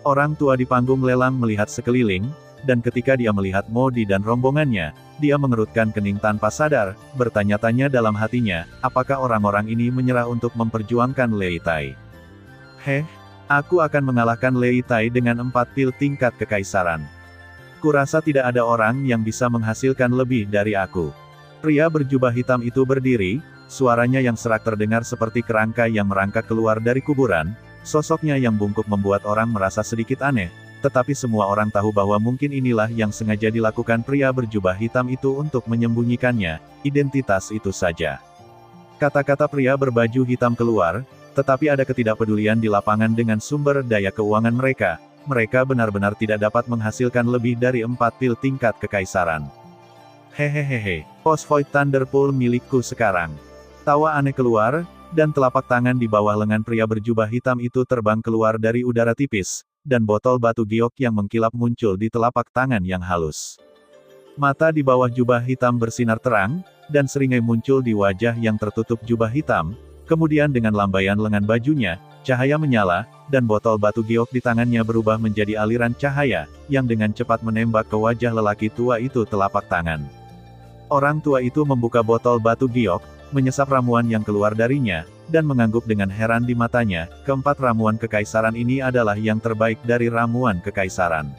Speaker 1: Orang tua di panggung lelang melihat sekeliling, dan ketika dia melihat Modi dan rombongannya, dia mengerutkan kening tanpa sadar, bertanya-tanya dalam hatinya, apakah orang-orang ini menyerah untuk memperjuangkan Lei Tai? Aku akan mengalahkan Lei Tai dengan 4 pil tingkat kekaisaran. Kurasa tidak ada orang yang bisa menghasilkan lebih dari aku. Pria berjubah hitam itu berdiri, suaranya yang serak terdengar seperti kerangka yang merangkak keluar dari kuburan, sosoknya yang bungkuk membuat orang merasa sedikit aneh, tetapi semua orang tahu bahwa mungkin inilah yang sengaja dilakukan pria berjubah hitam itu untuk menyembunyikannya, identitas itu saja. Kata-kata pria berbaju hitam keluar, tetapi ada ketidakpedulian di lapangan dengan sumber daya keuangan mereka. Mereka benar-benar tidak dapat menghasilkan lebih dari 4 pil tingkat kekaisaran. Hehehehe, pos Void Thunder Pool milikku sekarang. Tawa aneh keluar, dan telapak tangan di bawah lengan pria berjubah hitam itu terbang keluar dari udara tipis, dan botol batu giok yang mengkilap muncul di telapak tangan yang halus. Mata di bawah jubah hitam bersinar terang, dan seringai muncul di wajah yang tertutup jubah hitam, kemudian dengan lambaian lengan bajunya, cahaya menyala, dan botol batu giok di tangannya berubah menjadi aliran cahaya, yang dengan cepat menembak ke wajah lelaki tua itu telapak tangan. Orang tua itu membuka botol batu giok, menyesap ramuan yang keluar darinya, dan mengangguk dengan heran di matanya, keempat ramuan kekaisaran ini adalah yang terbaik dari ramuan kekaisaran.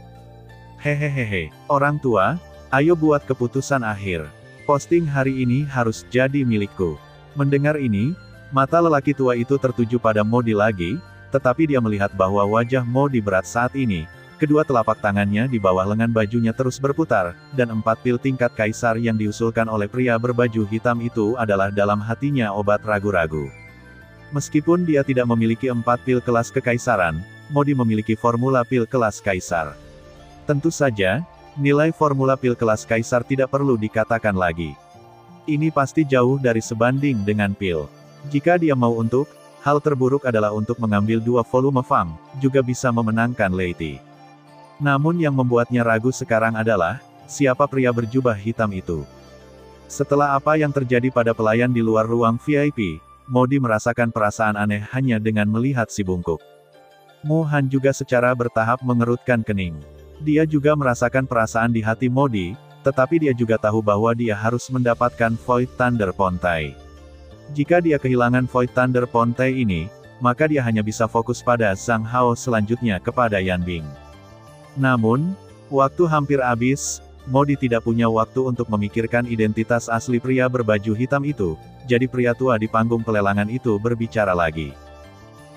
Speaker 1: Hehehehe, orang tua, ayo buat keputusan akhir. Posting hari ini harus jadi milikku. Mendengar ini, mata lelaki tua itu tertuju pada Modi lagi, tetapi dia melihat bahwa wajah Modi berat saat ini, kedua telapak tangannya di bawah lengan bajunya terus berputar, dan 4 pil tingkat kaisar yang diusulkan oleh pria berbaju hitam itu adalah dalam hatinya obat ragu-ragu. Meskipun dia tidak memiliki 4 pil kelas kekaisaran, Modi memiliki formula pil kelas kaisar. Tentu saja, nilai formula pil kelas kaisar tidak perlu dikatakan lagi. Ini pasti jauh dari sebanding dengan pil. Jika dia mau untuk, hal terburuk adalah untuk mengambil 2 volume Fang, juga bisa memenangkan Lei Tai. Namun yang membuatnya ragu sekarang adalah, siapa pria berjubah hitam itu? Setelah apa yang terjadi pada pelayan di luar ruang VIP, Modi merasakan perasaan aneh hanya dengan melihat si bungkuk. Mu Han juga secara bertahap mengerutkan kening. Dia juga merasakan perasaan di hati Modi, tetapi dia juga tahu bahwa dia harus mendapatkan Void Thunder Pontai. Jika dia kehilangan Void Thunder Pontai ini, maka dia hanya bisa fokus pada Zhang Hao selanjutnya kepada Yan Bing. Namun, waktu hampir habis, Modi tidak punya waktu untuk memikirkan identitas asli pria berbaju hitam itu, jadi pria tua di panggung pelelangan itu berbicara lagi.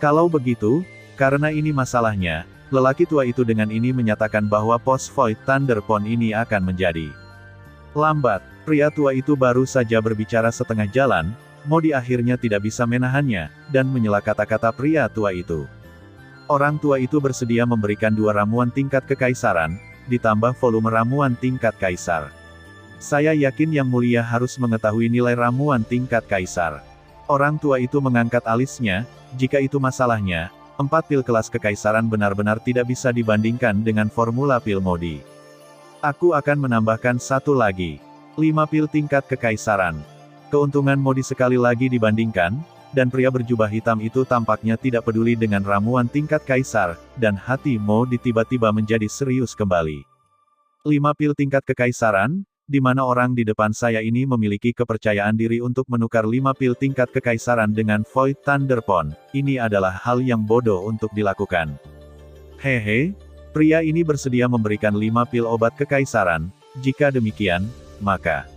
Speaker 1: Kalau begitu, karena ini masalahnya, lelaki tua itu dengan ini menyatakan bahwa pos Void Thunder Pond ini akan menjadi lambat. Pria tua itu baru saja berbicara setengah jalan, Modi akhirnya tidak bisa menahannya, dan menyela kata-kata pria tua itu. Orang tua itu bersedia memberikan 2 ramuan tingkat kekaisaran, ditambah volume ramuan tingkat kaisar. Saya yakin Yang Mulia harus mengetahui nilai ramuan tingkat kaisar. Orang tua itu mengangkat alisnya, jika itu masalahnya, 4 pil kelas kekaisaran benar-benar tidak bisa dibandingkan dengan formula pil Modi. Aku akan menambahkan 1 lagi. 5 pil tingkat kekaisaran. Keuntungan Modi sekali lagi dibandingkan, dan pria berjubah hitam itu tampaknya tidak peduli dengan ramuan tingkat kaisar, dan hati Modi tiba-tiba menjadi serius kembali. 5 pil tingkat kekaisaran, di mana orang di depan saya ini memiliki kepercayaan diri untuk menukar 5 pil tingkat kekaisaran dengan Void Thunderpon. Ini adalah hal yang bodoh untuk dilakukan. Hehe, pria ini bersedia memberikan 5 pil obat kekaisaran. Jika demikian, maka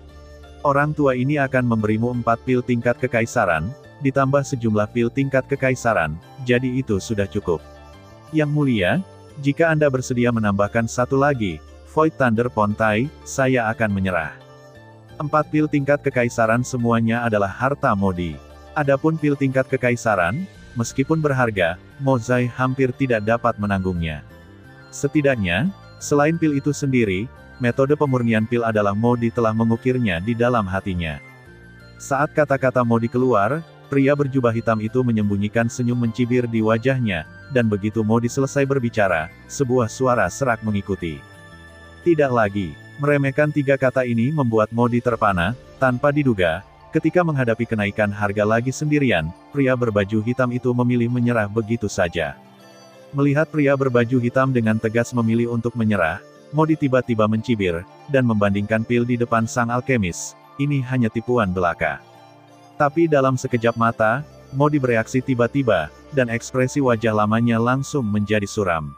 Speaker 1: orang tua ini akan memberimu 4 pil tingkat kekaisaran, ditambah sejumlah pil tingkat kekaisaran, jadi itu sudah cukup. Yang mulia, jika Anda bersedia menambahkan satu lagi, Void Thunderpon Tai, saya akan menyerah. 4 pil tingkat kekaisaran semuanya adalah harta Modi. Adapun pil tingkat kekaisaran, meskipun berharga, Mozai hampir tidak dapat menanggungnya. Setidaknya, selain pil itu sendiri, metode pemurnian pil adalah Modi telah mengukirnya di dalam hatinya. Saat kata-kata Modi keluar, pria berjubah hitam itu menyembunyikan senyum mencibir di wajahnya, dan begitu Modi selesai berbicara, sebuah suara serak mengikuti. Tidak lagi. Meremehkan 3 kata ini membuat Modi terpana, tanpa diduga, ketika menghadapi kenaikan harga lagi sendirian, pria berbaju hitam itu memilih menyerah begitu saja. Melihat pria berbaju hitam dengan tegas memilih untuk menyerah, Modi tiba-tiba mencibir, dan membandingkan pil di depan sang alkemis. Ini hanya tipuan belaka. Tapi dalam sekejap mata, Modi bereaksi tiba-tiba, dan ekspresi wajah lamanya langsung menjadi suram.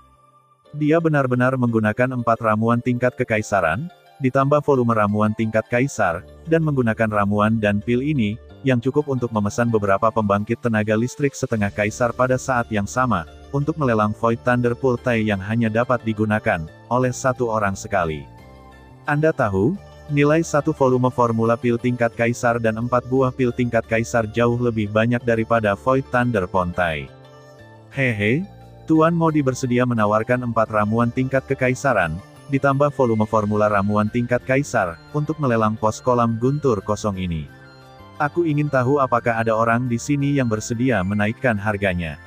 Speaker 1: Dia benar-benar menggunakan 4 ramuan tingkat kekaisaran, ditambah volume ramuan tingkat kaisar, dan menggunakan ramuan dan pil ini, yang cukup untuk memesan beberapa pembangkit tenaga listrik setengah kaisar pada saat yang sama, untuk melelang Void Thunderpon Tai yang hanya dapat digunakan oleh 1 orang sekali. Anda tahu, nilai 1 volume formula pil tingkat kaisar dan 4 buah pil tingkat kaisar jauh lebih banyak daripada Void Thunderpon Tai. Hehe. Tuan Modi bersedia menawarkan 4 ramuan tingkat kekaisaran, ditambah volume formula ramuan tingkat kaisar, untuk melelang pos kolam guntur kosong ini. Aku ingin tahu apakah ada orang di sini yang bersedia menaikkan harganya.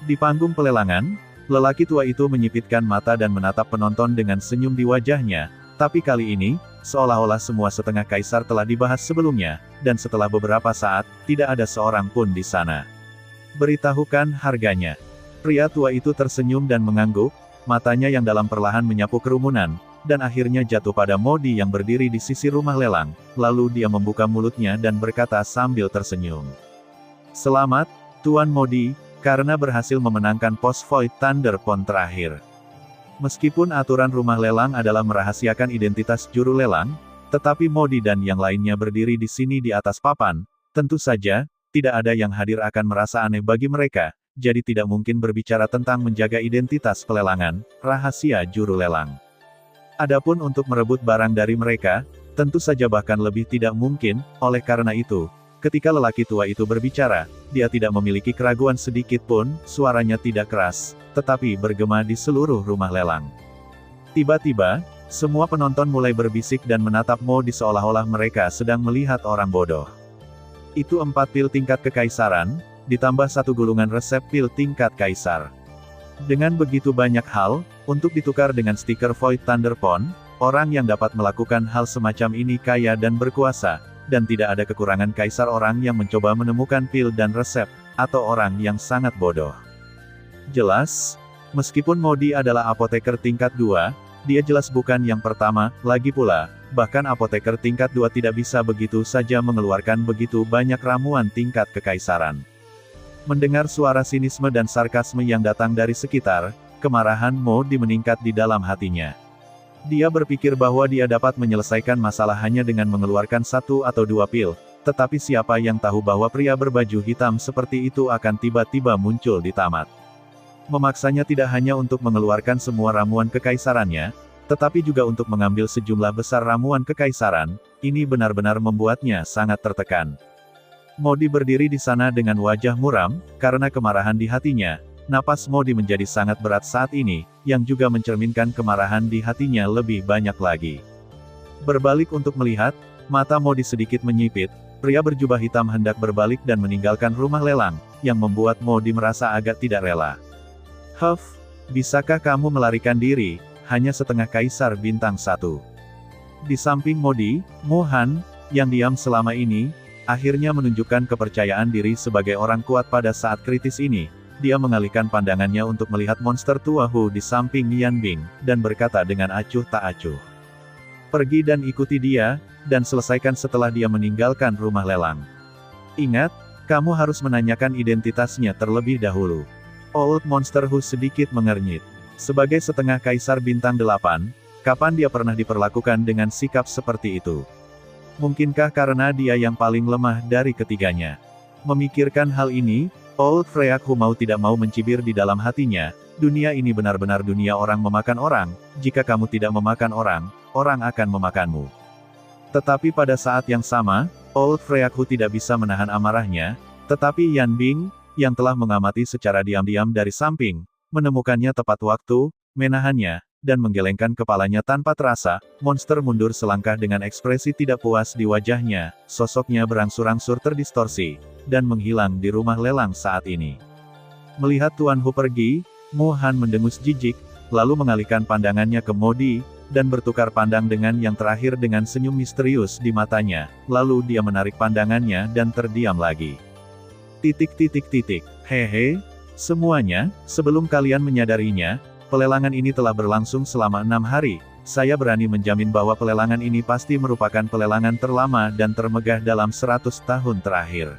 Speaker 1: Di panggung pelelangan, lelaki tua itu menyipitkan mata dan menatap penonton dengan senyum di wajahnya, tapi kali ini, seolah-olah semua setengah kaisar telah dibahas sebelumnya, dan setelah beberapa saat, tidak ada seorang pun di sana. Beritahukan harganya. Pria tua itu tersenyum dan mengangguk, matanya yang dalam perlahan menyapu kerumunan, dan akhirnya jatuh pada Modi yang berdiri di sisi rumah lelang, lalu dia membuka mulutnya dan berkata sambil tersenyum. Selamat, Tuan Modi, karena berhasil memenangkan pos Void Thunderpon terakhir. Meskipun aturan rumah lelang adalah merahasiakan identitas juru lelang, tetapi Modi dan yang lainnya berdiri di sini di atas papan, tentu saja, tidak ada yang hadir akan merasa aneh bagi mereka. Jadi tidak mungkin berbicara tentang menjaga identitas pelelangan, rahasia juru lelang. Adapun untuk merebut barang dari mereka, tentu saja bahkan lebih tidak mungkin, oleh karena itu, ketika lelaki tua itu berbicara, dia tidak memiliki keraguan sedikit pun, suaranya tidak keras, tetapi bergema di seluruh rumah lelang. Tiba-tiba, semua penonton mulai berbisik dan menatap Modi seolah-olah mereka sedang melihat orang bodoh. Itu 4 pil tingkat kekaisaran, ditambah 1 gulungan resep pil tingkat kaisar. Dengan begitu banyak hal, untuk ditukar dengan stiker Void Thunderpon, orang yang dapat melakukan hal semacam ini kaya dan berkuasa, dan tidak ada kekurangan kaisar orang yang mencoba menemukan pil dan resep, atau orang yang sangat bodoh. Jelas, meskipun Modi adalah apoteker tingkat 2, dia jelas bukan yang pertama, lagi pula, bahkan apoteker tingkat 2 tidak bisa begitu saja mengeluarkan begitu banyak ramuan tingkat kekaisaran. Mendengar suara sinisme dan sarkasme yang datang dari sekitar, kemarahan Modi meningkat di dalam hatinya. Dia berpikir bahwa dia dapat menyelesaikan masalah hanya dengan mengeluarkan 1 atau 2 pil, tetapi siapa yang tahu bahwa pria berbaju hitam seperti itu akan tiba-tiba muncul di tamat. Memaksanya tidak hanya untuk mengeluarkan semua ramuan kekaisarannya, tetapi juga untuk mengambil sejumlah besar ramuan kekaisaran, ini benar-benar membuatnya sangat tertekan. Modi berdiri di sana dengan wajah muram, karena kemarahan di hatinya. Napas Modi menjadi sangat berat saat ini, yang juga mencerminkan kemarahan di hatinya lebih banyak lagi. Berbalik untuk melihat, mata Modi sedikit menyipit, pria berjubah hitam hendak berbalik dan meninggalkan rumah lelang, yang membuat Modi merasa agak tidak rela. Huff, bisakah kamu melarikan diri, hanya setengah kaisar bintang 1. Di samping Modi, Mohan, yang diam selama ini, akhirnya menunjukkan kepercayaan diri sebagai orang kuat pada saat kritis ini. Dia mengalihkan pandangannya untuk melihat monster tua Hu di samping Yan Bing, dan berkata dengan acuh tak acuh. Pergi dan ikuti dia, dan selesaikan setelah dia meninggalkan rumah lelang. Ingat, kamu harus menanyakan identitasnya terlebih dahulu. Old Monster Who sedikit mengernyit. Sebagai setengah kaisar bintang 8, kapan dia pernah diperlakukan dengan sikap seperti itu? Mungkinkah karena dia yang paling lemah dari ketiganya? Memikirkan hal ini, Old Freyak Who mau tidak mau mencibir di dalam hatinya, dunia ini benar-benar dunia orang memakan orang, jika kamu tidak memakan orang, orang akan memakanmu. Tetapi pada saat yang sama, Old Freyak Who tidak bisa menahan amarahnya, tetapi Yan Bing, yang telah mengamati secara diam-diam dari samping, menemukannya tepat waktu, menahannya, dan menggelengkan kepalanya tanpa terasa, monster mundur selangkah dengan ekspresi tidak puas di wajahnya, sosoknya berangsur-angsur terdistorsi, dan menghilang di rumah lelang saat ini. Melihat Tuan Hu pergi, Mu Han mendengus jijik, lalu mengalihkan pandangannya ke Modi, dan bertukar pandang dengan yang terakhir dengan senyum misterius di matanya, lalu dia menarik pandangannya dan terdiam lagi. Hehe, semuanya, sebelum kalian menyadarinya, pelelangan ini telah berlangsung selama 6 hari, saya berani menjamin bahwa pelelangan ini pasti merupakan pelelangan terlama dan termegah dalam 100 tahun terakhir.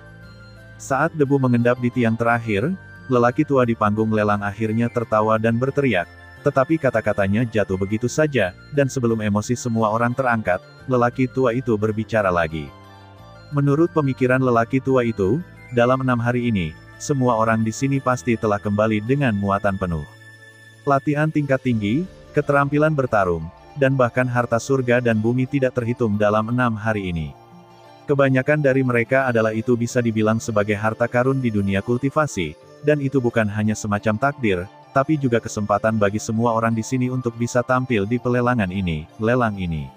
Speaker 1: Saat debu mengendap di tiang terakhir, lelaki tua di panggung lelang akhirnya tertawa dan berteriak, tetapi kata-katanya jatuh begitu saja, dan sebelum emosi semua orang terangkat, lelaki tua itu berbicara lagi. Menurut pemikiran lelaki tua itu, dalam 6 hari ini, semua orang di sini pasti telah kembali dengan muatan penuh. Latihan tingkat tinggi, keterampilan bertarung, dan bahkan harta surga dan bumi tidak terhitung dalam 6 hari ini. Kebanyakan dari mereka adalah itu bisa dibilang sebagai harta karun di dunia kultivasi, dan itu bukan hanya semacam takdir, tapi juga kesempatan bagi semua orang di sini untuk bisa tampil di pelelangan ini, lelang ini.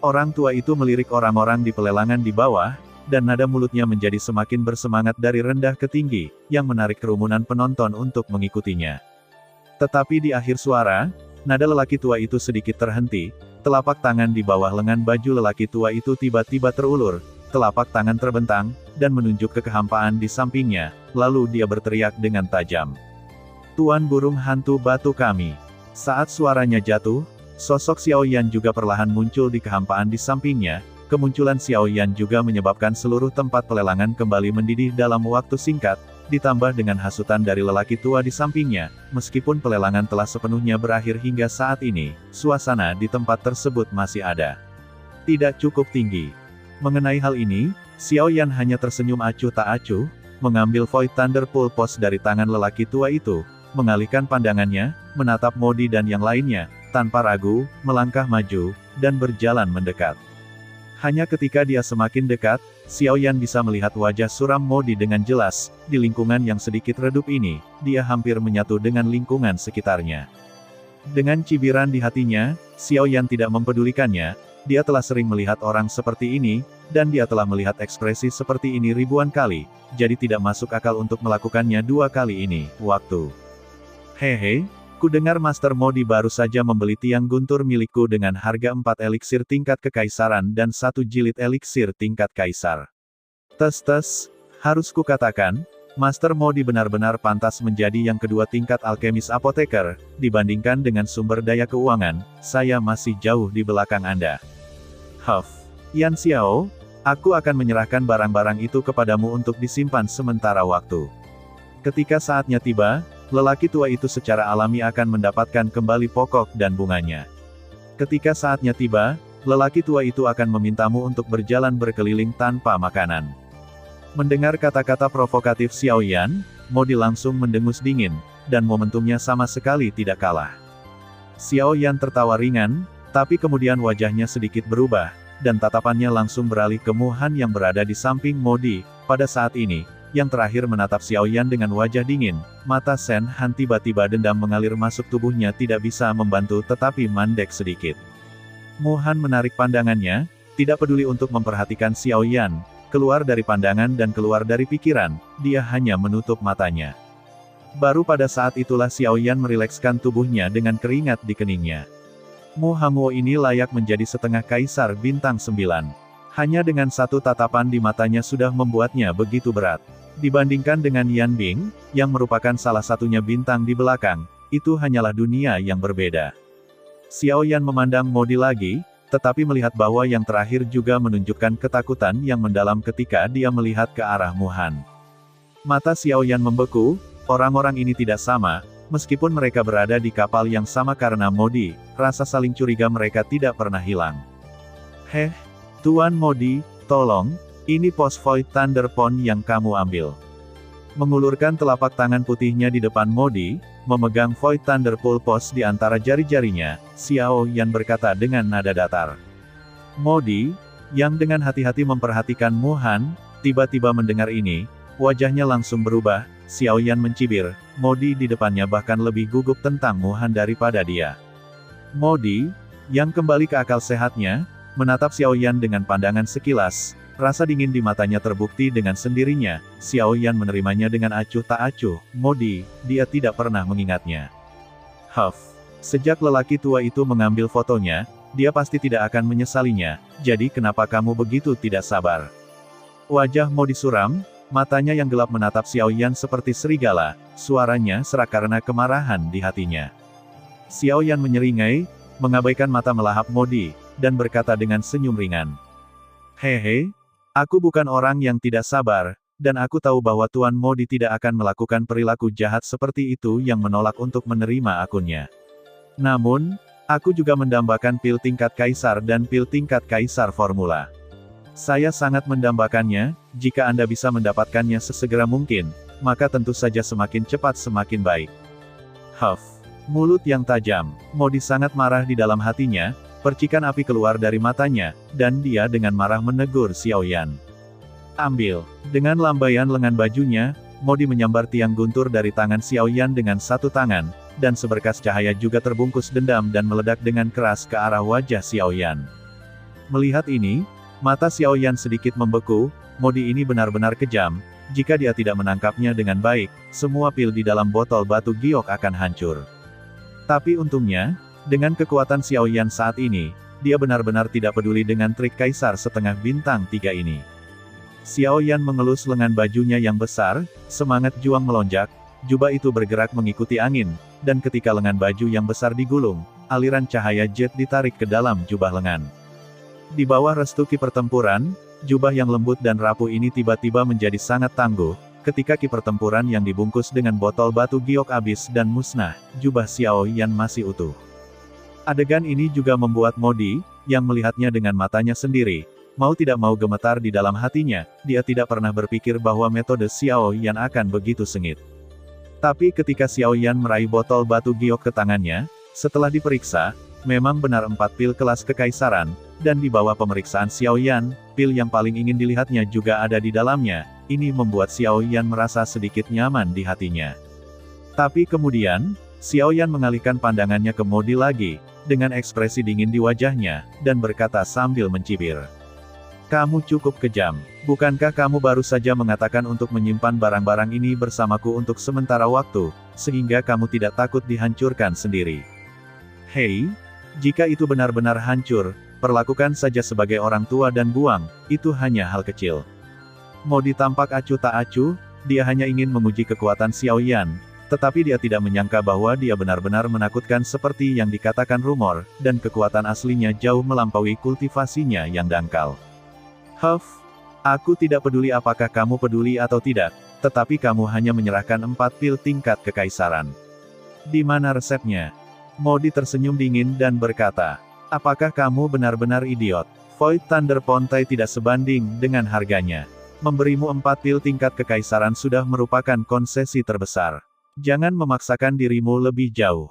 Speaker 1: Orang tua itu melirik orang-orang di pelelangan di bawah, dan nada mulutnya menjadi semakin bersemangat dari rendah ke tinggi, yang menarik kerumunan penonton untuk mengikutinya. Tetapi di akhir suara, nada lelaki tua itu sedikit terhenti, telapak tangan di bawah lengan baju lelaki tua itu tiba-tiba terulur, telapak tangan terbentang, dan menunjuk ke kehampaan di sampingnya, lalu dia berteriak dengan tajam. Tuan burung hantu batu kami. Saat suaranya jatuh, sosok Xiao Yan juga perlahan muncul di kehampaan di sampingnya. Kemunculan Xiao Yan juga menyebabkan seluruh tempat pelelangan kembali mendidih dalam waktu singkat, ditambah dengan hasutan dari lelaki tua di sampingnya, meskipun pelelangan telah sepenuhnya berakhir hingga saat ini, suasana di tempat tersebut masih ada. Tidak cukup tinggi. Mengenai hal ini, Xiao Yan hanya tersenyum acuh tak acuh, mengambil Void Thunder Pulse dari tangan lelaki tua itu, mengalihkan pandangannya, menatap Modi dan yang lainnya, tanpa ragu, melangkah maju, dan berjalan mendekat. Hanya ketika dia semakin dekat, Xiao Yan bisa melihat wajah suram Modi dengan jelas, di lingkungan yang sedikit redup ini, dia hampir menyatu dengan lingkungan sekitarnya. Dengan cibiran di hatinya, Xiao Yan tidak mempedulikannya, dia telah sering melihat orang seperti ini, dan dia telah melihat ekspresi seperti ini ribuan kali, jadi tidak masuk akal untuk melakukannya 2 kali ini, waktu. Hehe. Ku dengar Master Modi baru saja membeli tiang guntur milikku dengan harga 4 eliksir tingkat kekaisaran dan 1 jilid eliksir tingkat kaisar. Harus ku katakan, Master Modi benar-benar pantas menjadi yang kedua tingkat alkemis apoteker, dibandingkan dengan sumber daya keuangan, saya masih jauh di belakang Anda. Yan Xiao, aku akan menyerahkan barang-barang itu kepadamu untuk disimpan sementara waktu. Ketika saatnya tiba, lelaki tua itu secara alami akan mendapatkan kembali pokok dan bunganya. Ketika saatnya tiba, lelaki tua itu akan memintamu untuk berjalan berkeliling tanpa makanan. Mendengar kata-kata provokatif Xiao Yan, Modi langsung mendengus dingin, dan momentumnya sama sekali tidak kalah. Xiao Yan tertawa ringan, tapi kemudian wajahnya sedikit berubah, dan tatapannya langsung beralih ke Mu Han yang berada di samping Modi. Pada saat ini, yang terakhir menatap Xiao Yan dengan wajah dingin, mata Shen Han tiba-tiba dendam mengalir masuk tubuhnya tidak bisa membantu tetapi mandek sedikit. Mu Han menarik pandangannya, tidak peduli untuk memperhatikan Xiao Yan, keluar dari pandangan dan keluar dari pikiran, dia hanya menutup matanya. Baru pada saat itulah Xiao Yan merilekskan tubuhnya dengan keringat di keningnya. Mu Hangguo ini layak menjadi setengah kaisar bintang 9. Hanya dengan satu tatapan di matanya sudah membuatnya begitu berat. Dibandingkan dengan Yan Bing, yang merupakan salah satunya bintang di belakang, itu hanyalah dunia yang berbeda. Xiao Yan memandang Modi lagi, tetapi melihat bahwa yang terakhir juga menunjukkan ketakutan yang mendalam ketika dia melihat ke arah Muhan. Mata Xiaoyan membeku, orang-orang ini tidak sama, meskipun mereka berada di kapal yang sama karena Modi, rasa saling curiga mereka tidak pernah hilang. Heh, Tuan Modi, tolong, ini pos Void Thunder Pond yang kamu ambil. Mengulurkan telapak tangan putihnya di depan Modi, memegang Void Thunder Pool Pos di antara jari-jarinya, Xiaoyan berkata dengan nada datar. Modi, yang dengan hati-hati memperhatikan Muhan, tiba-tiba mendengar ini, wajahnya langsung berubah, Xiaoyan mencibir, Modi di depannya bahkan lebih gugup tentang Muhan daripada dia. Modi, yang kembali ke akal sehatnya, menatap Xiaoyan dengan pandangan sekilas. Rasa dingin di matanya terbukti dengan sendirinya, Xiaoyan menerimanya dengan acuh tak acuh, Modi, dia tidak pernah mengingatnya. Sejak lelaki tua itu mengambil fotonya, dia pasti tidak akan menyesalinya, jadi kenapa kamu begitu tidak sabar? Wajah Modi suram, matanya yang gelap menatap Xiaoyan seperti serigala, suaranya serak karena kemarahan di hatinya. Xiaoyan menyeringai, mengabaikan mata melahap Modi, dan berkata dengan senyum ringan. Hehe. Aku bukan orang yang tidak sabar, dan aku tahu bahwa Tuan Modi tidak akan melakukan perilaku jahat seperti itu yang menolak untuk menerima akunnya. Namun, aku juga mendambakan pil tingkat kaisar dan pil tingkat kaisar formula. Saya sangat mendambakannya, jika Anda bisa mendapatkannya sesegera mungkin, maka tentu saja semakin cepat semakin baik. Mulut yang tajam, Modi sangat marah di dalam hatinya. Percikan api keluar dari matanya, dan dia dengan marah menegur Xiaoyan. Ambil. Dengan lambaian lengan bajunya, Modi menyambar tiang guntur dari tangan Xiaoyan dengan satu tangan, dan seberkas cahaya juga terbungkus dendam dan meledak dengan keras ke arah wajah Xiaoyan. Melihat ini, mata Xiaoyan sedikit membeku, Modi ini benar-benar kejam, jika dia tidak menangkapnya dengan baik, semua pil di dalam botol batu giok akan hancur. Tapi untungnya, dengan kekuatan Xiaoyan saat ini, dia benar-benar tidak peduli dengan trik kaisar setengah bintang 3 ini. Xiaoyan mengelus lengan bajunya yang besar, semangat juang melonjak, jubah itu bergerak mengikuti angin, dan ketika lengan baju yang besar digulung, aliran cahaya jet ditarik ke dalam jubah lengan. Di bawah restu ki pertempuran, jubah yang lembut dan rapuh ini tiba-tiba menjadi sangat tangguh, ketika ki pertempuran yang dibungkus dengan botol batu giok habis dan musnah, jubah Xiaoyan masih utuh. Adegan ini juga membuat Modi, yang melihatnya dengan matanya sendiri, mau tidak mau gemetar di dalam hatinya, dia tidak pernah berpikir bahwa metode Xiaoyan akan begitu sengit. Tapi ketika Xiaoyan meraih botol batu giok ke tangannya, setelah diperiksa, memang benar 4 pil kelas kekaisaran, dan di bawah pemeriksaan Xiaoyan, pil yang paling ingin dilihatnya juga ada di dalamnya, ini membuat Xiaoyan merasa sedikit nyaman di hatinya. Tapi kemudian, Xiaoyan mengalihkan pandangannya ke Modi lagi, dengan ekspresi dingin di wajahnya, dan berkata sambil mencibir. Kamu cukup kejam. Bukankah kamu baru saja mengatakan untuk menyimpan barang-barang ini bersamaku untuk sementara waktu, sehingga kamu tidak takut dihancurkan sendiri? Hei, jika itu benar-benar hancur, perlakukan saja sebagai orang tua dan buang, itu hanya hal kecil. Modi tampak acuh tak acuh, dia hanya ingin menguji kekuatan Xiaoyan, tetapi dia tidak menyangka bahwa dia benar-benar menakutkan seperti yang dikatakan rumor, dan kekuatan aslinya jauh melampaui kultivasinya yang dangkal. Aku tidak peduli apakah kamu peduli atau tidak, tetapi kamu hanya menyerahkan 4 pil tingkat kekaisaran. Di mana resepnya? Modi tersenyum dingin dan berkata, apakah kamu benar-benar idiot? Void Thunder Pontai tidak sebanding dengan harganya. Memberimu 4 pil tingkat kekaisaran sudah merupakan konsesi terbesar. Jangan memaksakan dirimu lebih jauh.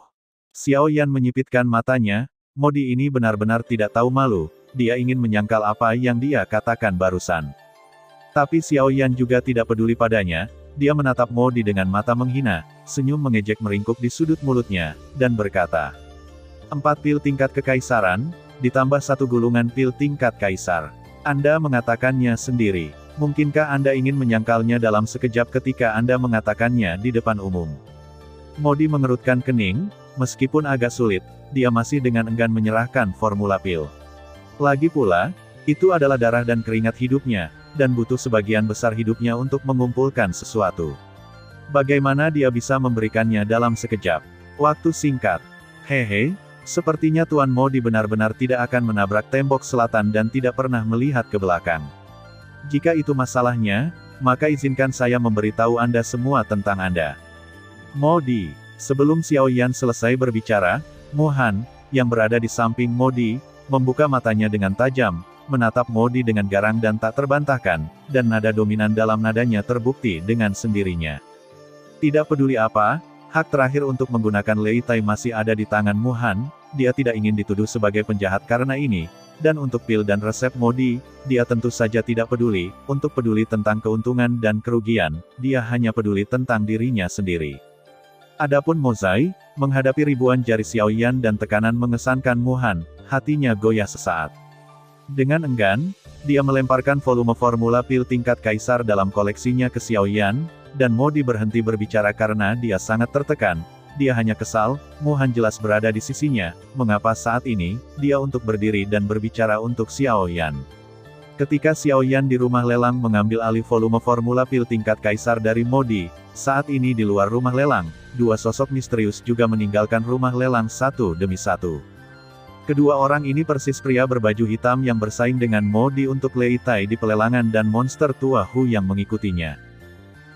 Speaker 1: Xiaoyan menyipitkan matanya, Modi ini benar-benar tidak tahu malu, dia ingin menyangkal apa yang dia katakan barusan. Tapi Xiaoyan juga tidak peduli padanya, dia menatap Modi dengan mata menghina, senyum mengejek meringkuk di sudut mulutnya, dan berkata, 4 pil tingkat kekaisaran, ditambah 1 gulungan pil tingkat kaisar. Anda mengatakannya sendiri. Mungkinkah Anda ingin menyangkalnya dalam sekejap ketika Anda mengatakannya di depan umum? Modi mengerutkan kening, meskipun agak sulit, dia masih dengan enggan menyerahkan formula pil. Lagi pula, itu adalah darah dan keringat hidupnya, dan butuh sebagian besar hidupnya untuk mengumpulkan sesuatu. Bagaimana dia bisa memberikannya dalam sekejap? Waktu singkat. Hehe, Sepertinya Tuan Modi benar-benar tidak akan menabrak tembok selatan dan tidak pernah melihat ke belakang. Jika itu masalahnya, maka izinkan saya memberitahu Anda semua tentang Anda. Modi. Sebelum Xiao Yan selesai berbicara, Mu Han, yang berada di samping Modi, membuka matanya dengan tajam, menatap Modi dengan garang dan tak terbantahkan, dan nada dominan dalam nadanya terbukti dengan sendirinya. Tidak peduli apa, hak terakhir untuk menggunakan Lei Tai masih ada di tangan Mu Han, dia tidak ingin dituduh sebagai penjahat karena ini, dan untuk pil dan resep Modi, dia tentu saja tidak peduli, untuk peduli tentang keuntungan dan kerugian, dia hanya peduli tentang dirinya sendiri. Adapun Mozai, menghadapi ribuan jari Xiao Yan dan tekanan mengesankan Mu Han, hatinya goyah sesaat. Dengan enggan, dia melemparkan volume formula pil tingkat kaisar dalam koleksinya ke Xiao Yan, dan Modi berhenti berbicara karena dia sangat tertekan. Dia hanya kesal, Mu Han jelas berada di sisinya, mengapa saat ini, dia untuk berdiri dan berbicara untuk Xiao Yan. Ketika Xiao Yan di rumah lelang mengambil alih volume formula pil tingkat kaisar dari Modi, saat ini di luar rumah lelang, dua sosok misterius juga meninggalkan rumah lelang satu demi satu. Kedua orang ini persis pria berbaju hitam yang bersaing dengan Modi untuk Lei Tai di pelelangan dan monster tua Hu yang mengikutinya.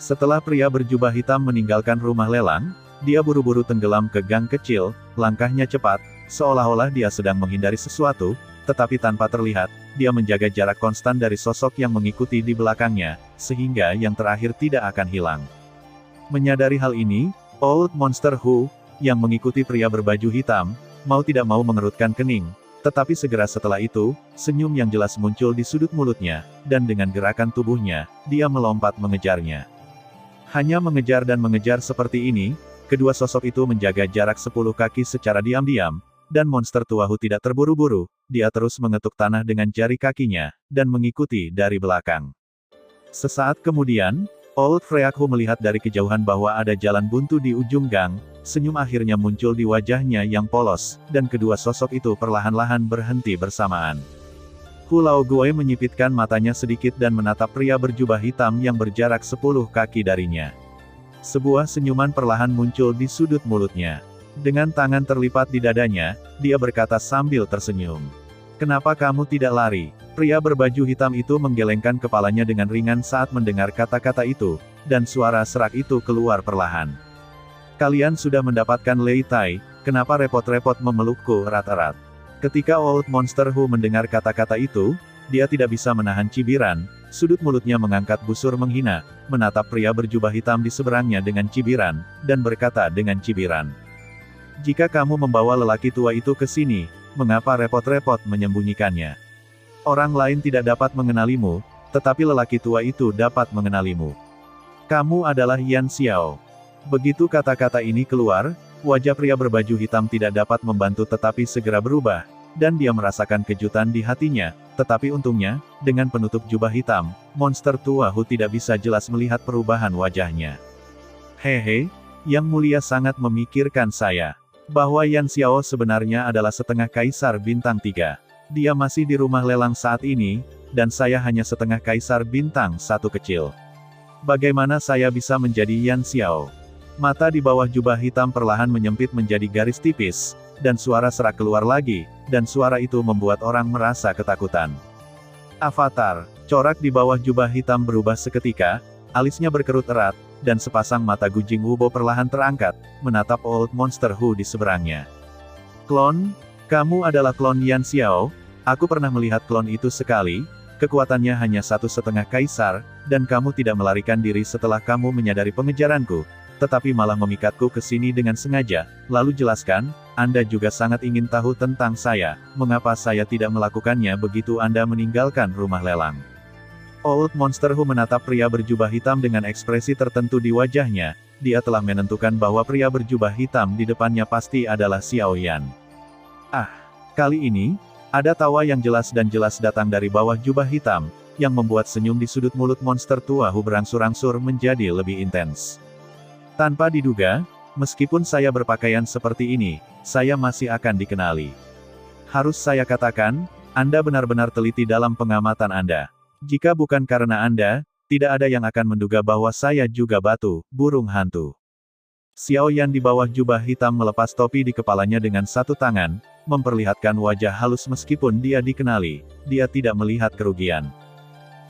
Speaker 1: Setelah pria berjubah hitam meninggalkan rumah lelang, dia buru-buru tenggelam ke gang kecil, langkahnya cepat, seolah-olah dia sedang menghindari sesuatu, tetapi tanpa terlihat, dia menjaga jarak konstan dari sosok yang mengikuti di belakangnya, sehingga yang terakhir tidak akan hilang. Menyadari hal ini, Old Monster Hu, yang mengikuti pria berbaju hitam, mau tidak mau mengerutkan kening, tetapi segera setelah itu, senyum yang jelas muncul di sudut mulutnya, dan dengan gerakan tubuhnya, dia melompat mengejarnya. Hanya mengejar dan mengejar seperti ini, kedua sosok itu menjaga jarak 10 kaki secara diam-diam, dan monster tua Hu tidak terburu-buru, dia terus mengetuk tanah dengan jari kakinya, dan mengikuti dari belakang. Sesaat kemudian, Old Freak Hu melihat dari kejauhan bahwa ada jalan buntu di ujung gang, senyum akhirnya muncul di wajahnya yang polos, dan kedua sosok itu perlahan-lahan berhenti bersamaan. Hu Lao Guai menyipitkan matanya sedikit dan menatap pria berjubah hitam yang berjarak 10 kaki darinya. Sebuah senyuman perlahan muncul di sudut mulutnya. Dengan tangan terlipat di dadanya, dia berkata sambil tersenyum. "Kenapa kamu tidak lari?" Pria berbaju hitam itu menggelengkan kepalanya dengan ringan saat mendengar kata-kata itu, dan suara serak itu keluar perlahan. "Kalian sudah mendapatkan Lei Tai, kenapa repot-repot memelukku erat-erat?" Ketika Old Monster Hu mendengar kata-kata itu, dia tidak bisa menahan cibiran, sudut mulutnya mengangkat busur menghina, menatap pria berjubah hitam di seberangnya dengan cibiran, dan berkata dengan cibiran. "Jika kamu membawa lelaki tua itu ke sini, mengapa repot-repot menyembunyikannya? Orang lain tidak dapat mengenalimu, tetapi lelaki tua itu dapat mengenalimu. Kamu adalah Yan Xiao." Begitu kata-kata ini keluar, wajah pria berbaju hitam tidak dapat membantu tetapi segera berubah, dan dia merasakan kejutan di hatinya, tetapi untungnya, dengan penutup jubah hitam, monster tua Hu tidak bisa jelas melihat perubahan wajahnya. "Hehe, Yang Mulia sangat memikirkan saya. Bahwa Yan Xiao sebenarnya adalah setengah kaisar bintang 3. Dia masih di rumah lelang saat ini, dan saya hanya setengah kaisar bintang 1 kecil. Bagaimana saya bisa menjadi Yan Xiao?" Mata di bawah jubah hitam perlahan menyempit menjadi garis tipis, dan suara serak keluar lagi, dan suara itu membuat orang merasa ketakutan. Avatar, corak di bawah jubah hitam berubah seketika, alisnya berkerut erat, dan sepasang mata Gujing Wubo perlahan terangkat, menatap Old Monster Hu di seberangnya. "Klon? Kamu adalah klon Yan Xiao? Aku pernah melihat klon itu sekali, kekuatannya hanya 1,5 kaisar, dan kamu tidak melarikan diri setelah kamu menyadari pengejaranku, tetapi malah memikatku ke sini dengan sengaja, lalu jelaskan, Anda juga sangat ingin tahu tentang saya, mengapa saya tidak melakukannya begitu Anda meninggalkan rumah lelang." Old Monster Hu menatap pria berjubah hitam dengan ekspresi tertentu di wajahnya, dia telah menentukan bahwa pria berjubah hitam di depannya pasti adalah Xiao Yan. Ah, kali ini, ada tawa yang jelas dan jelas datang dari bawah jubah hitam, yang membuat senyum di sudut mulut monster tua Hu berangsur-angsur menjadi lebih intens. "Tanpa diduga, meskipun saya berpakaian seperti ini, saya masih akan dikenali. Harus saya katakan, Anda benar-benar teliti dalam pengamatan Anda. Jika bukan karena Anda, tidak ada yang akan menduga bahwa saya juga batu, burung hantu." Xiao Yan di bawah jubah hitam melepas topi di kepalanya dengan satu tangan, memperlihatkan wajah halus meskipun dia dikenali, dia tidak melihat kerugian.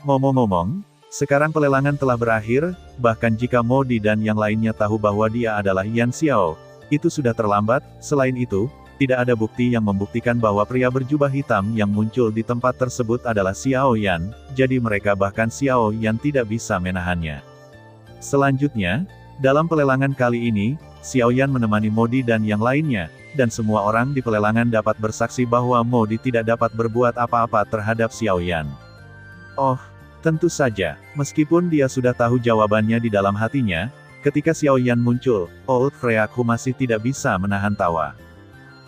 Speaker 1: Ngomong-ngomong, sekarang pelelangan telah berakhir, bahkan jika Modi dan yang lainnya tahu bahwa dia adalah Yan Xiao, itu sudah terlambat. Selain itu, tidak ada bukti yang membuktikan bahwa pria berjubah hitam yang muncul di tempat tersebut adalah Xiao Yan, jadi mereka bahkan Xiao Yan tidak bisa menahannya. Selanjutnya, dalam pelelangan kali ini, Xiao Yan menemani Modi dan yang lainnya, dan semua orang di pelelangan dapat bersaksi bahwa Modi tidak dapat berbuat apa-apa terhadap Xiao Yan. Oh, tentu saja, meskipun dia sudah tahu jawabannya di dalam hatinya, ketika Xiao Yan muncul, Old Freakhu masih tidak bisa menahan tawa.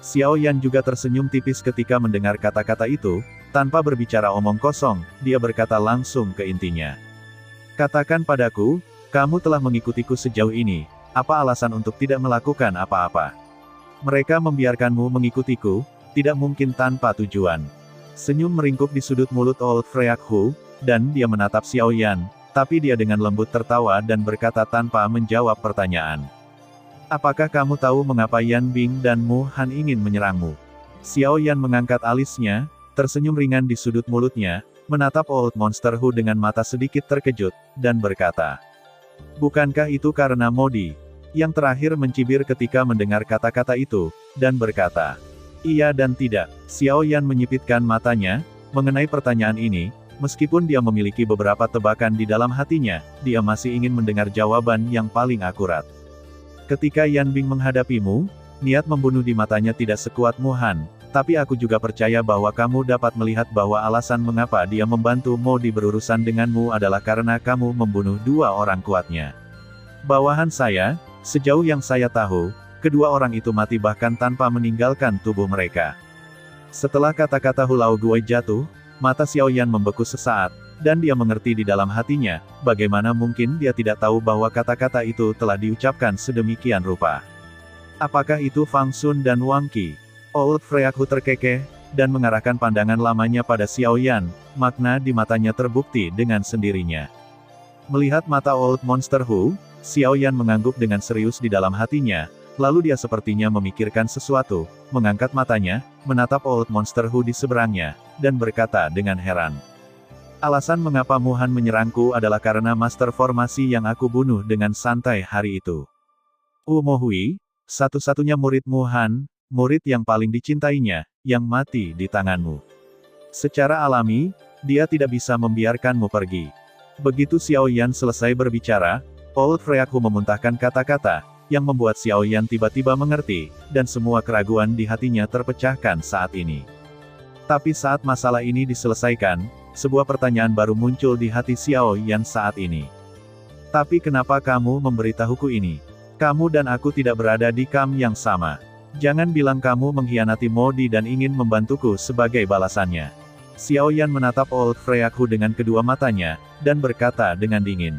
Speaker 1: Xiao Yan juga tersenyum tipis ketika mendengar kata-kata itu, tanpa berbicara omong kosong, dia berkata langsung ke intinya. Katakan padaku, kamu telah mengikutiku sejauh ini, apa alasan untuk tidak melakukan apa-apa? Mereka membiarkanmu mengikutiku, tidak mungkin tanpa tujuan. Senyum meringkuk di sudut mulut Old Freakhu, dan dia menatap Xiao Yan, tapi dia dengan lembut tertawa dan berkata tanpa menjawab pertanyaan. Apakah kamu tahu mengapa Yan Bing dan Mu Han ingin menyerangmu? Xiao Yan mengangkat alisnya, tersenyum ringan di sudut mulutnya, menatap Old Monster Hu dengan mata sedikit terkejut, dan berkata. Bukankah itu karena Modi? Yang terakhir mencibir ketika mendengar kata-kata itu, dan berkata. Iya dan tidak. Xiao Yan menyipitkan matanya, mengenai pertanyaan ini, meskipun dia memiliki beberapa tebakan di dalam hatinya, dia masih ingin mendengar jawaban yang paling akurat. Ketika Yan Bing menghadapimu, niat membunuh di matanya tidak sekuat Mu Han, tapi aku juga percaya bahwa kamu dapat melihat bahwa alasan mengapa dia membantu Modi berurusan denganmu adalah karena kamu membunuh dua orang kuatnya. Bawahan saya, sejauh yang saya tahu, kedua orang itu mati bahkan tanpa meninggalkan tubuh mereka. Setelah kata-kata Hulao Guai jatuh, mata Xiao Yan membeku sesaat, dan dia mengerti di dalam hatinya, bagaimana mungkin dia tidak tahu bahwa kata-kata itu telah diucapkan sedemikian rupa. Apakah itu Fang Sun dan Wang Qi? Old Freakhu terkekeh, dan mengarahkan pandangan lamanya pada Xiao Yan, makna di matanya terbukti dengan sendirinya. Melihat mata Old Monster Hu, Xiao Yan mengangguk dengan serius di dalam hatinya, lalu dia sepertinya memikirkan sesuatu, mengangkat matanya, menatap Old Monster Hu di seberangnya, dan berkata dengan heran. Alasan mengapa Mu Han menyerangku adalah karena master formasi yang aku bunuh dengan santai hari itu. Mo Hui, satu-satunya murid Mu Han, murid yang paling dicintainya, yang mati di tanganmu. Secara alami, dia tidak bisa membiarkanmu pergi. Begitu Xiao Yan selesai berbicara, Old Freakhu memuntahkan kata-kata, yang membuat Xiao Yan tiba-tiba mengerti, dan semua keraguan di hatinya terpecahkan saat ini. Tapi saat masalah ini diselesaikan, sebuah pertanyaan baru muncul di hati Xiao Yan saat ini. Tapi kenapa kamu memberitahuku ini? Kamu dan aku tidak berada di kamp yang sama. Jangan bilang kamu mengkhianati Modi dan ingin membantuku sebagai balasannya. Xiao Yan menatap Old Freakhu dengan kedua matanya, dan berkata dengan dingin.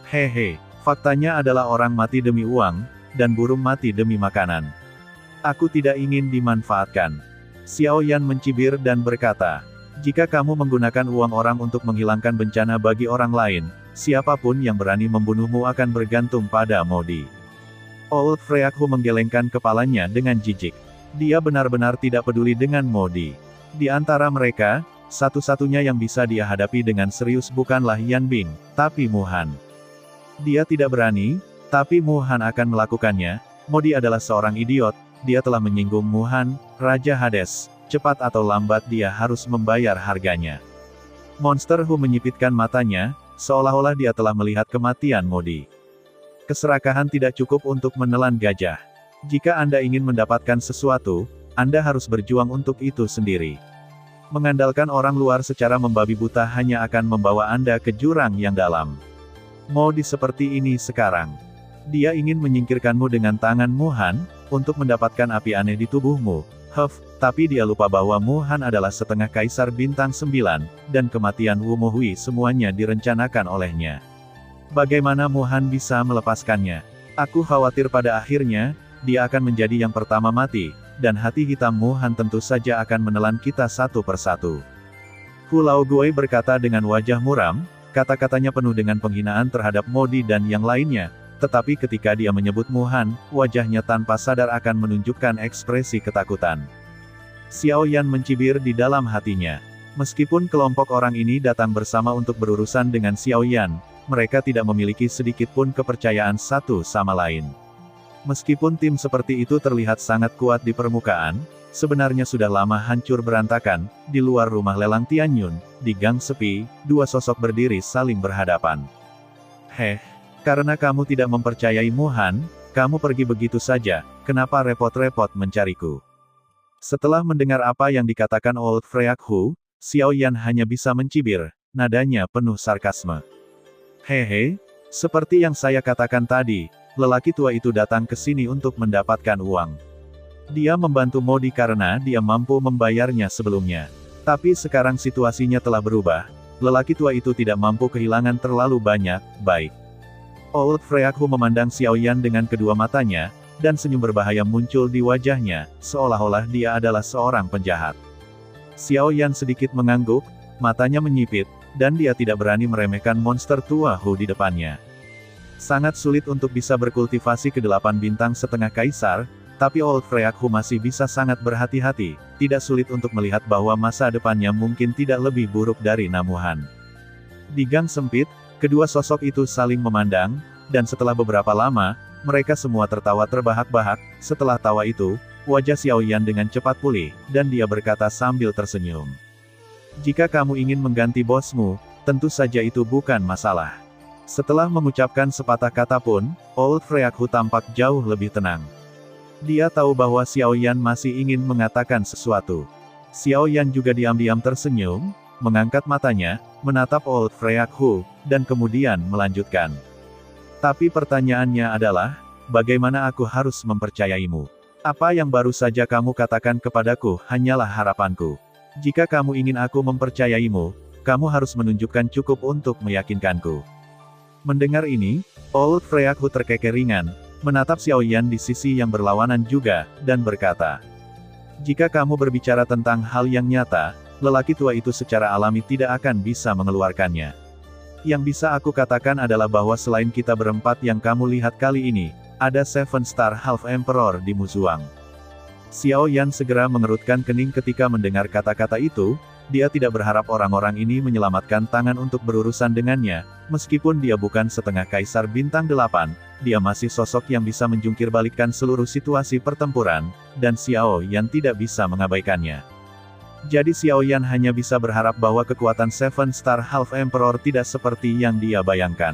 Speaker 1: Hehe, faktanya adalah orang mati demi uang, dan burung mati demi makanan. Aku tidak ingin dimanfaatkan. Xiao Yan mencibir dan berkata. Jika kamu menggunakan uang orang untuk menghilangkan bencana bagi orang lain, siapapun yang berani membunuhmu akan bergantung pada Modi. Old Freakhu menggelengkan kepalanya dengan jijik. Dia benar-benar tidak peduli dengan Modi. Di antara mereka, satu-satunya yang bisa dia hadapi dengan serius bukanlah Yan Bing, tapi Mu Han. Dia tidak berani, tapi Mu Han akan melakukannya. Modi adalah seorang idiot, dia telah menyinggung Mu Han, Raja Hades. Cepat atau lambat dia harus membayar harganya. Monster Hu menyipitkan matanya, seolah-olah dia telah melihat kematian Modi. Keserakahan tidak cukup untuk menelan gajah. Jika Anda ingin mendapatkan sesuatu, Anda harus berjuang untuk itu sendiri. Mengandalkan orang luar secara membabi buta hanya akan membawa Anda ke jurang yang dalam. Modi seperti ini sekarang. Dia ingin menyingkirkanmu dengan tangan Mu Han, untuk mendapatkan api aneh di tubuhmu. Tapi dia lupa bahwa Mu Han adalah setengah kaisar bintang 9, dan kematian Mo Hui semuanya direncanakan olehnya. Bagaimana Mu Han bisa melepaskannya? Aku khawatir pada akhirnya, dia akan menjadi yang pertama mati, dan hati hitam Mu Han tentu saja akan menelan kita satu persatu. Hulao Guai berkata dengan wajah muram, kata-katanya penuh dengan penghinaan terhadap Modi dan yang lainnya, tetapi ketika dia menyebut Muhan, wajahnya tanpa sadar akan menunjukkan ekspresi ketakutan. Xiao Yan mencibir di dalam hatinya. Meskipun kelompok orang ini datang bersama untuk berurusan dengan Xiao Yan, mereka tidak memiliki sedikit pun kepercayaan satu sama lain. Meskipun tim seperti itu terlihat sangat kuat di permukaan, sebenarnya sudah lama hancur berantakan. Di luar rumah lelang Tianyun, di gang sepi, dua sosok berdiri saling berhadapan. Karena kamu tidak mempercayai Muhan, kamu pergi begitu saja, kenapa repot-repot mencariku? Setelah mendengar apa yang dikatakan Old Freak Hu, Xiao Yan hanya bisa mencibir, nadanya penuh sarkasme. Seperti yang saya katakan tadi, lelaki tua itu datang ke sini untuk mendapatkan uang. Dia membantu Modi karena dia mampu membayarnya sebelumnya. Tapi sekarang situasinya telah berubah, lelaki tua itu tidak mampu kehilangan terlalu banyak, baik. Old Freak Hu memandang Xiao Yan dengan kedua matanya, dan senyum berbahaya muncul di wajahnya, seolah-olah dia adalah seorang penjahat. Xiao Yan sedikit mengangguk, matanya menyipit, dan dia tidak berani meremehkan monster tua Hu di depannya. Sangat sulit untuk bisa berkultivasi ke-8 bintang setengah kaisar, tapi Old Freak Hu masih bisa sangat berhati-hati, tidak sulit untuk melihat bahwa masa depannya mungkin tidak lebih buruk dari Namuhan. Di gang sempit, kedua sosok itu saling memandang, dan setelah beberapa lama, mereka semua tertawa terbahak-bahak. Setelah tawa itu, wajah Xiao Yan dengan cepat pulih, dan dia berkata sambil tersenyum. Jika kamu ingin mengganti bosmu, tentu saja itu bukan masalah. Setelah mengucapkan sepatah kata pun, Old Freak Hu tampak jauh lebih tenang. Dia tahu bahwa Xiao Yan masih ingin mengatakan sesuatu. Xiao Yan juga diam-diam tersenyum, mengangkat matanya, menatap Old Freak Hu, dan kemudian melanjutkan. Tapi pertanyaannya adalah, bagaimana aku harus mempercayaimu? Apa yang baru saja kamu katakan kepadaku hanyalah harapanku. Jika kamu ingin aku mempercayaimu, kamu harus menunjukkan cukup untuk meyakinkanku. Mendengar ini, Old Freak Hu terkekeh ringan, menatap Xiao Yan di sisi yang berlawanan juga, dan berkata, jika kamu berbicara tentang hal yang nyata, lelaki tua itu secara alami tidak akan bisa mengeluarkannya. Yang bisa aku katakan adalah bahwa selain kita berempat yang kamu lihat kali ini, ada Seven Star Half Emperor di Muzuang. Xiao Yan segera mengerutkan kening ketika mendengar kata-kata itu. Dia tidak berharap orang-orang ini menyelamatkan tangan untuk berurusan dengannya, meskipun dia bukan setengah kaisar bintang 8, dia masih sosok yang bisa menjungkirbalikkan seluruh situasi pertempuran, dan Xiao Yan tidak bisa mengabaikannya. Jadi Xiao Yan hanya bisa berharap bahwa kekuatan Seven Star Half Emperor tidak seperti yang dia bayangkan.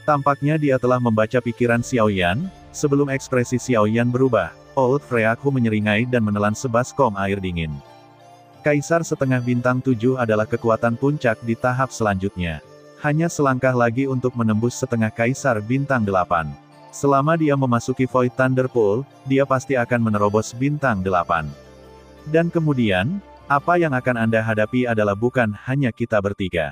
Speaker 1: Tampaknya dia telah membaca pikiran Xiao Yan. Sebelum ekspresi Xiao Yan berubah, Old Freak Hu menyeringai dan menelan sebaskom air dingin. Kaisar setengah bintang 7 adalah kekuatan puncak di tahap selanjutnya. Hanya selangkah lagi untuk menembus setengah kaisar bintang 8. Selama dia memasuki Void Thunder Pool, dia pasti akan menerobos bintang 8. Dan kemudian, apa yang akan Anda hadapi adalah bukan hanya kita bertiga.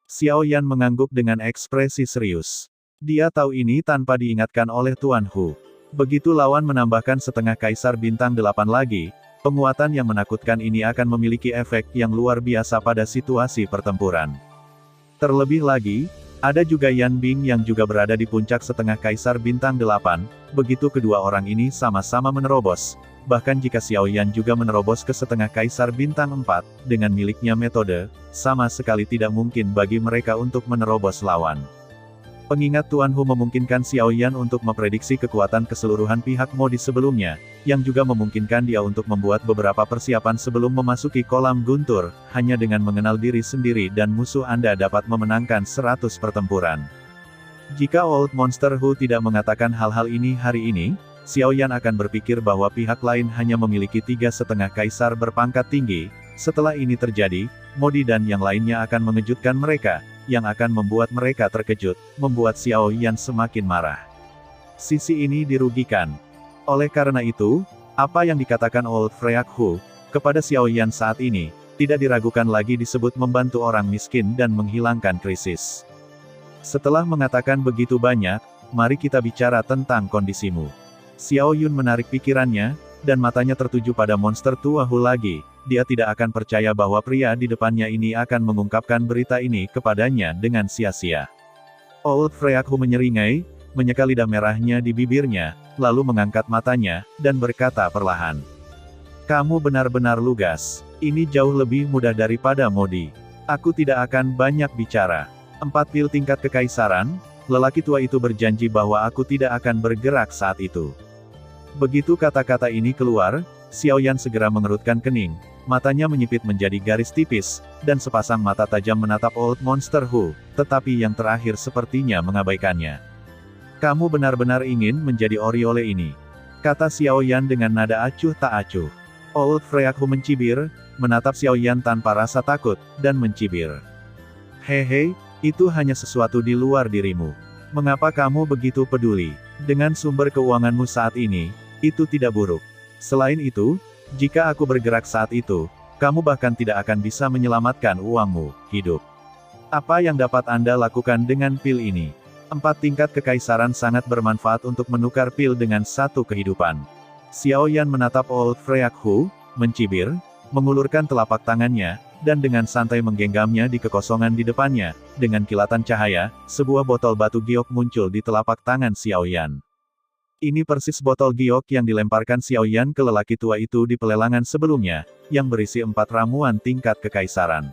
Speaker 1: Xiao Yan mengangguk dengan ekspresi serius. Dia tahu ini tanpa diingatkan oleh Tuan Hu. Begitu lawan menambahkan setengah kaisar bintang 8 lagi, penguatan yang menakutkan ini akan memiliki efek yang luar biasa pada situasi pertempuran. Terlebih lagi, ada juga Yan Bing yang juga berada di puncak setengah kaisar bintang 8, begitu kedua orang ini sama-sama menerobos. Bahkan jika Xiao Yan juga menerobos ke setengah kaisar bintang 4, dengan miliknya metode, sama sekali tidak mungkin bagi mereka untuk menerobos lawan. Pengingat Tuan Hu memungkinkan Xiao Yan untuk memprediksi kekuatan keseluruhan pihak Modi sebelumnya, yang juga memungkinkan dia untuk membuat beberapa persiapan sebelum memasuki kolam guntur, hanya dengan mengenal diri sendiri dan musuh Anda dapat memenangkan 100 pertempuran. Jika Old Monster Hu tidak mengatakan hal-hal ini hari ini, Xiao Yan akan berpikir bahwa pihak lain hanya memiliki 3,5 kaisar berpangkat tinggi. Setelah ini terjadi, Modi dan yang lainnya akan mengejutkan mereka, yang akan membuat mereka terkejut, membuat Xiao Yan semakin marah. Sisi ini dirugikan. Oleh karena itu, apa yang dikatakan Old Freak Hu kepada Xiao Yan saat ini, tidak diragukan lagi disebut membantu orang miskin dan menghilangkan krisis. Setelah mengatakan begitu banyak, mari kita bicara tentang kondisimu. Xiao Yun menarik pikirannya, dan matanya tertuju pada monster tua Hu lagi. Dia tidak akan percaya bahwa pria di depannya ini akan mengungkapkan berita ini kepadanya dengan sia-sia. Old Freak Hu menyeringai, menyeka lidah merahnya di bibirnya, lalu mengangkat matanya, dan berkata perlahan. Kamu benar-benar lugas. Ini jauh lebih mudah daripada Modi. Aku tidak akan banyak bicara. 4 pil tingkat kekaisaran, lelaki tua itu berjanji bahwa aku tidak akan bergerak saat itu. Begitu kata-kata ini keluar, Xiaoyan segera mengerutkan kening, matanya menyipit menjadi garis tipis, dan sepasang mata tajam menatap Old Monster Who, tetapi yang terakhir sepertinya mengabaikannya. Kamu benar-benar ingin menjadi Oriole ini, kata Xiaoyan dengan nada acuh tak acuh. Old Freak Who mencibir, menatap Xiaoyan tanpa rasa takut, dan mencibir. Hehe, itu hanya sesuatu di luar dirimu. Mengapa kamu begitu peduli? Dengan sumber keuanganmu saat ini, itu tidak buruk. Selain itu, jika aku bergerak saat itu, kamu bahkan tidak akan bisa menyelamatkan uangmu hidup. Apa yang dapat Anda lakukan dengan pil ini? 4 tingkat kekaisaran sangat bermanfaat untuk menukar pil dengan 1 kehidupan. Xiaoyan menatap Old Freak Who, mencibir, mengulurkan telapak tangannya, dan dengan santai menggenggamnya di kekosongan di depannya. Dengan kilatan cahaya, sebuah botol batu giok muncul di telapak tangan Xiaoyan. Ini persis botol giok yang dilemparkan Xiaoyan ke lelaki tua itu di pelelangan sebelumnya, yang berisi 4 ramuan tingkat kekaisaran.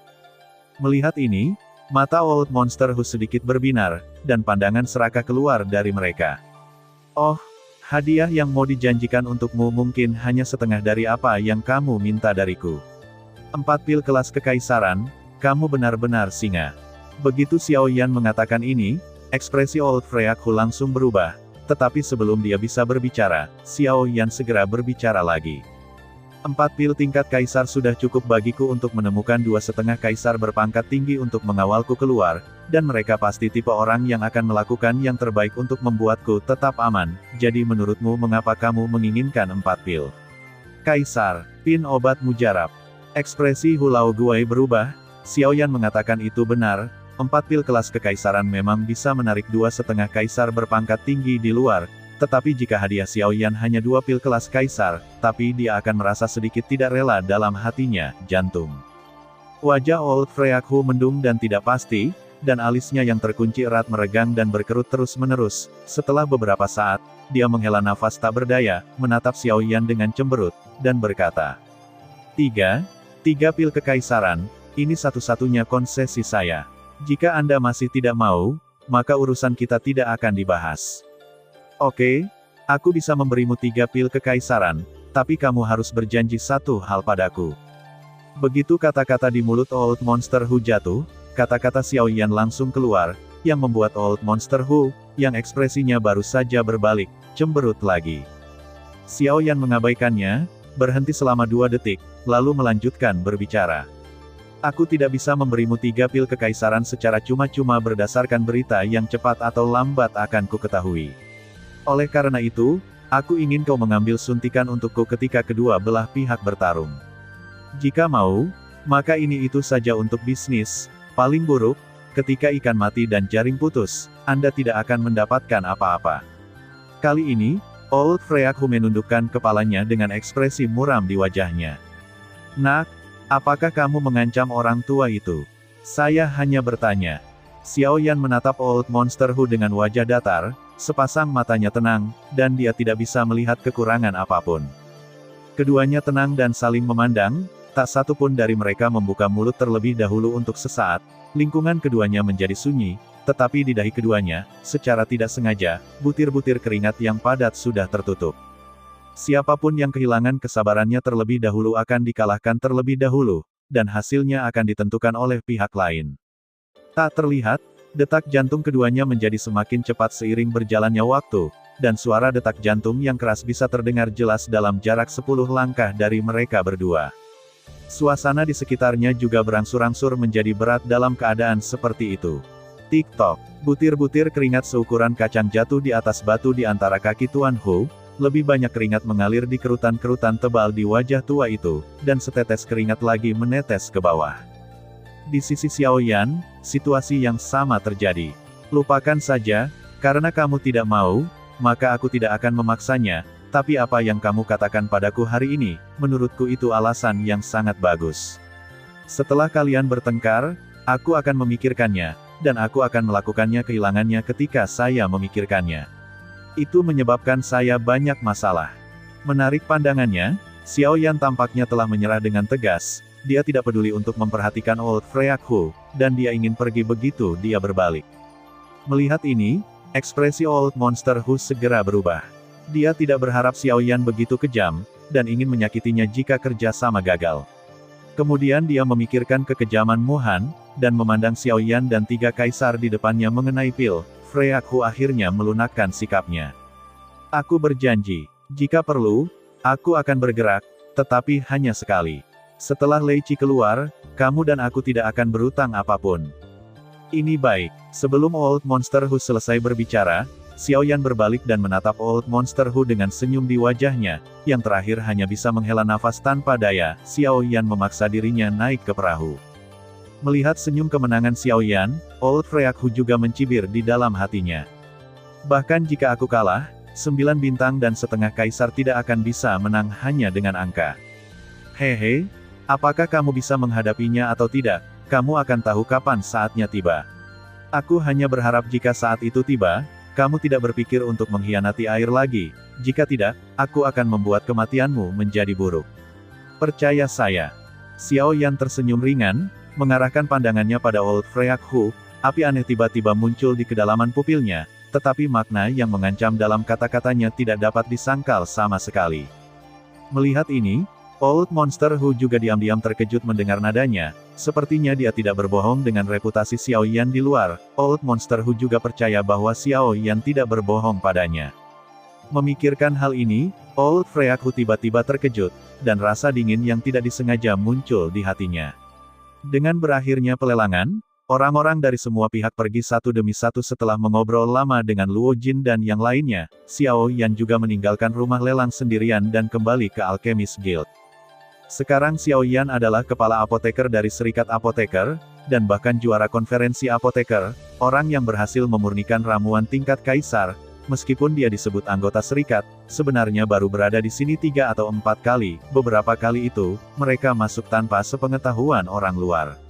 Speaker 1: Melihat ini, mata Old Monster Who sedikit berbinar, dan pandangan serakah keluar dari mereka. Oh, hadiah yang mau dijanjikan untukmu mungkin hanya setengah dari apa yang kamu minta dariku. 4 pil kelas kekaisaran, kamu benar-benar singa. Begitu Xiaoyan mengatakan ini, ekspresi Old Freak Who langsung berubah, tetapi sebelum dia bisa berbicara, Xiaoyan segera berbicara lagi. 4 pil tingkat kaisar sudah cukup bagiku untuk menemukan 2,5 kaisar berpangkat tinggi untuk mengawalku keluar, dan mereka pasti tipe orang yang akan melakukan yang terbaik untuk membuatku tetap aman, jadi menurutmu mengapa kamu menginginkan 4 pil? Kaisar, pin obat mujarab. Ekspresi Hulao Guai berubah, Xiaoyan mengatakan itu benar, 4 pil kelas kekaisaran memang bisa menarik 2,5 kaisar berpangkat tinggi di luar, tetapi jika hadiah Xiaoyan hanya 2 pil kelas kaisar, tapi dia akan merasa sedikit tidak rela dalam hatinya, jantung. Wajah Old Freak Who mendung dan tidak pasti, dan alisnya yang terkunci erat meregang dan berkerut terus-menerus. Setelah beberapa saat, dia menghela nafas tak berdaya, menatap Xiaoyan dengan cemberut, dan berkata, Tiga pil kekaisaran, ini satu-satunya konsesi saya. Jika Anda masih tidak mau, maka urusan kita tidak akan dibahas. Oke, aku bisa memberimu 3 pil kekaisaran, tapi kamu harus berjanji satu hal padaku. Begitu kata-kata di mulut Old Monster Who jatuh, kata-kata Xiaoyan langsung keluar, yang membuat Old Monster Who, yang ekspresinya baru saja berbalik, cemberut lagi. Xiaoyan mengabaikannya, berhenti selama 2 detik, lalu melanjutkan berbicara. Aku tidak bisa memberimu 3 pil kekaisaran secara cuma-cuma berdasarkan berita yang cepat atau lambat akan ku ketahui. Oleh karena itu, aku ingin kau mengambil suntikan untukku ketika kedua belah pihak bertarung. Jika mau, maka ini itu saja untuk bisnis. Paling buruk, ketika ikan mati dan jaring putus, Anda tidak akan mendapatkan apa-apa. Kali ini, Old Freak Who menundukkan kepalanya dengan ekspresi muram di wajahnya. Nak, apakah kamu mengancam orang tua itu? Saya hanya bertanya. Xiaoyan menatap Old Monster Who dengan wajah datar, sepasang matanya tenang, dan dia tidak bisa melihat kekurangan apapun. Keduanya tenang dan saling memandang, tak satu pun dari mereka membuka mulut terlebih dahulu untuk sesaat. Lingkungan keduanya menjadi sunyi, tetapi di dahi keduanya, secara tidak sengaja, butir-butir keringat yang padat sudah tertutup. Siapapun yang kehilangan kesabarannya terlebih dahulu akan dikalahkan terlebih dahulu, dan hasilnya akan ditentukan oleh pihak lain. Tak terlihat, detak jantung keduanya menjadi semakin cepat seiring berjalannya waktu, dan suara detak jantung yang keras bisa terdengar jelas dalam jarak 10 langkah dari mereka berdua. Suasana di sekitarnya juga berangsur-angsur menjadi berat dalam keadaan seperti itu. Tik-tok, butir-butir keringat seukuran kacang jatuh di atas batu di antara kaki Tuan Who, lebih banyak keringat mengalir di kerutan-kerutan tebal di wajah tua itu, dan setetes keringat lagi menetes ke bawah. Di sisi Xiaoyan, situasi yang sama terjadi. Lupakan saja, karena kamu tidak mau, maka aku tidak akan memaksanya, tapi apa yang kamu katakan padaku hari ini, menurutku itu alasan yang sangat bagus. Setelah kalian bertengkar, aku akan memikirkannya, dan aku akan melakukannya kehilangannya ketika saya memikirkannya. Itu menyebabkan saya banyak masalah. Menarik pandangannya, Xiao Yan tampaknya telah menyerah dengan tegas. Dia tidak peduli untuk memperhatikan Old Freak Hu, dan dia ingin pergi begitu dia berbalik. Melihat ini, ekspresi Old Monster Hu segera berubah. Dia tidak berharap Xiao Yan begitu kejam, dan ingin menyakitinya jika kerja sama gagal. Kemudian dia memikirkan kekejaman Mu Han, dan memandang Xiao Yan dan 3 kaisar di depannya mengenai pil. Freak Hu akhirnya melunakkan sikapnya. Aku berjanji, jika perlu, aku akan bergerak, tetapi hanya sekali. Setelah Lei Qi keluar, kamu dan aku tidak akan berutang apapun. Ini baik. Sebelum Old Monster Hu selesai berbicara, Xiao Yan berbalik dan menatap Old Monster Hu dengan senyum di wajahnya, yang terakhir hanya bisa menghela nafas tanpa daya. Xiao Yan memaksa dirinya naik ke perahu. Melihat senyum kemenangan Xiao Yan, Old Freak Hu juga mencibir di dalam hatinya. Bahkan jika aku kalah, 9 bintang dan setengah kaisar tidak akan bisa menang hanya dengan angka. Hehe, apakah kamu bisa menghadapinya atau tidak? Kamu akan tahu kapan saatnya tiba. Aku hanya berharap jika saat itu tiba, kamu tidak berpikir untuk mengkhianati air lagi. Jika tidak, aku akan membuat kematianmu menjadi buruk. Percaya saya. Xiao Yan tersenyum ringan, mengarahkan pandangannya pada Old Freak Hu. Api aneh tiba-tiba muncul di kedalaman pupilnya, tetapi makna yang mengancam dalam kata-katanya tidak dapat disangkal sama sekali. Melihat ini, Old Monster Hu juga diam-diam terkejut mendengar nadanya. Sepertinya dia tidak berbohong dengan reputasi Xiao Yan di luar. Old Monster Hu juga percaya bahwa Xiao Yan tidak berbohong padanya. Memikirkan hal ini, Old Freak Hu tiba-tiba terkejut, dan rasa dingin yang tidak disengaja muncul di hatinya. Dengan berakhirnya pelelangan, orang-orang dari semua pihak pergi satu demi satu setelah mengobrol lama dengan Luo Jin dan yang lainnya. Xiao Yan juga meninggalkan rumah lelang sendirian dan kembali ke Alchemist Guild. Sekarang Xiao Yan adalah kepala apoteker dari Serikat Apoteker, dan bahkan juara konferensi apoteker, orang yang berhasil memurnikan ramuan tingkat kaisar. Meskipun dia disebut anggota serikat, sebenarnya baru berada di sini 3 atau 4 kali, beberapa kali itu, mereka masuk tanpa sepengetahuan orang luar.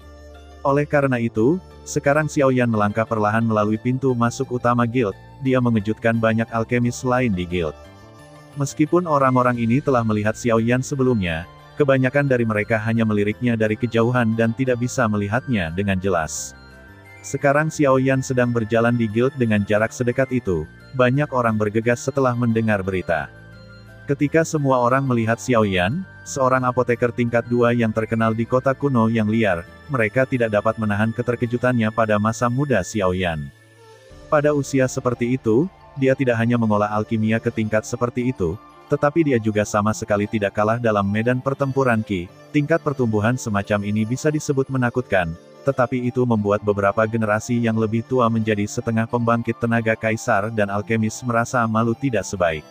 Speaker 1: Oleh karena itu, sekarang Xiao Yan melangkah perlahan melalui pintu masuk utama guild, dia mengejutkan banyak alkemis lain di guild. Meskipun orang-orang ini telah melihat Xiao Yan sebelumnya, kebanyakan dari mereka hanya meliriknya dari kejauhan dan tidak bisa melihatnya dengan jelas. Sekarang Xiao Yan sedang berjalan di guild dengan jarak sedekat itu. Banyak orang bergegas setelah mendengar berita. Ketika semua orang melihat Xiao Yan, seorang apoteker tingkat 2 yang terkenal di kota kuno yang liar, mereka tidak dapat menahan keterkejutannya pada masa muda Xiao Yan. Pada usia seperti itu, dia tidak hanya mengolah alkimia ke tingkat seperti itu, tetapi dia juga sama sekali tidak kalah dalam medan pertempuran Qi. Tingkat pertumbuhan semacam ini bisa disebut menakutkan, tetapi itu membuat beberapa generasi yang lebih tua menjadi setengah pembangkit tenaga kaisar dan alkemis merasa malu tidak sebaik.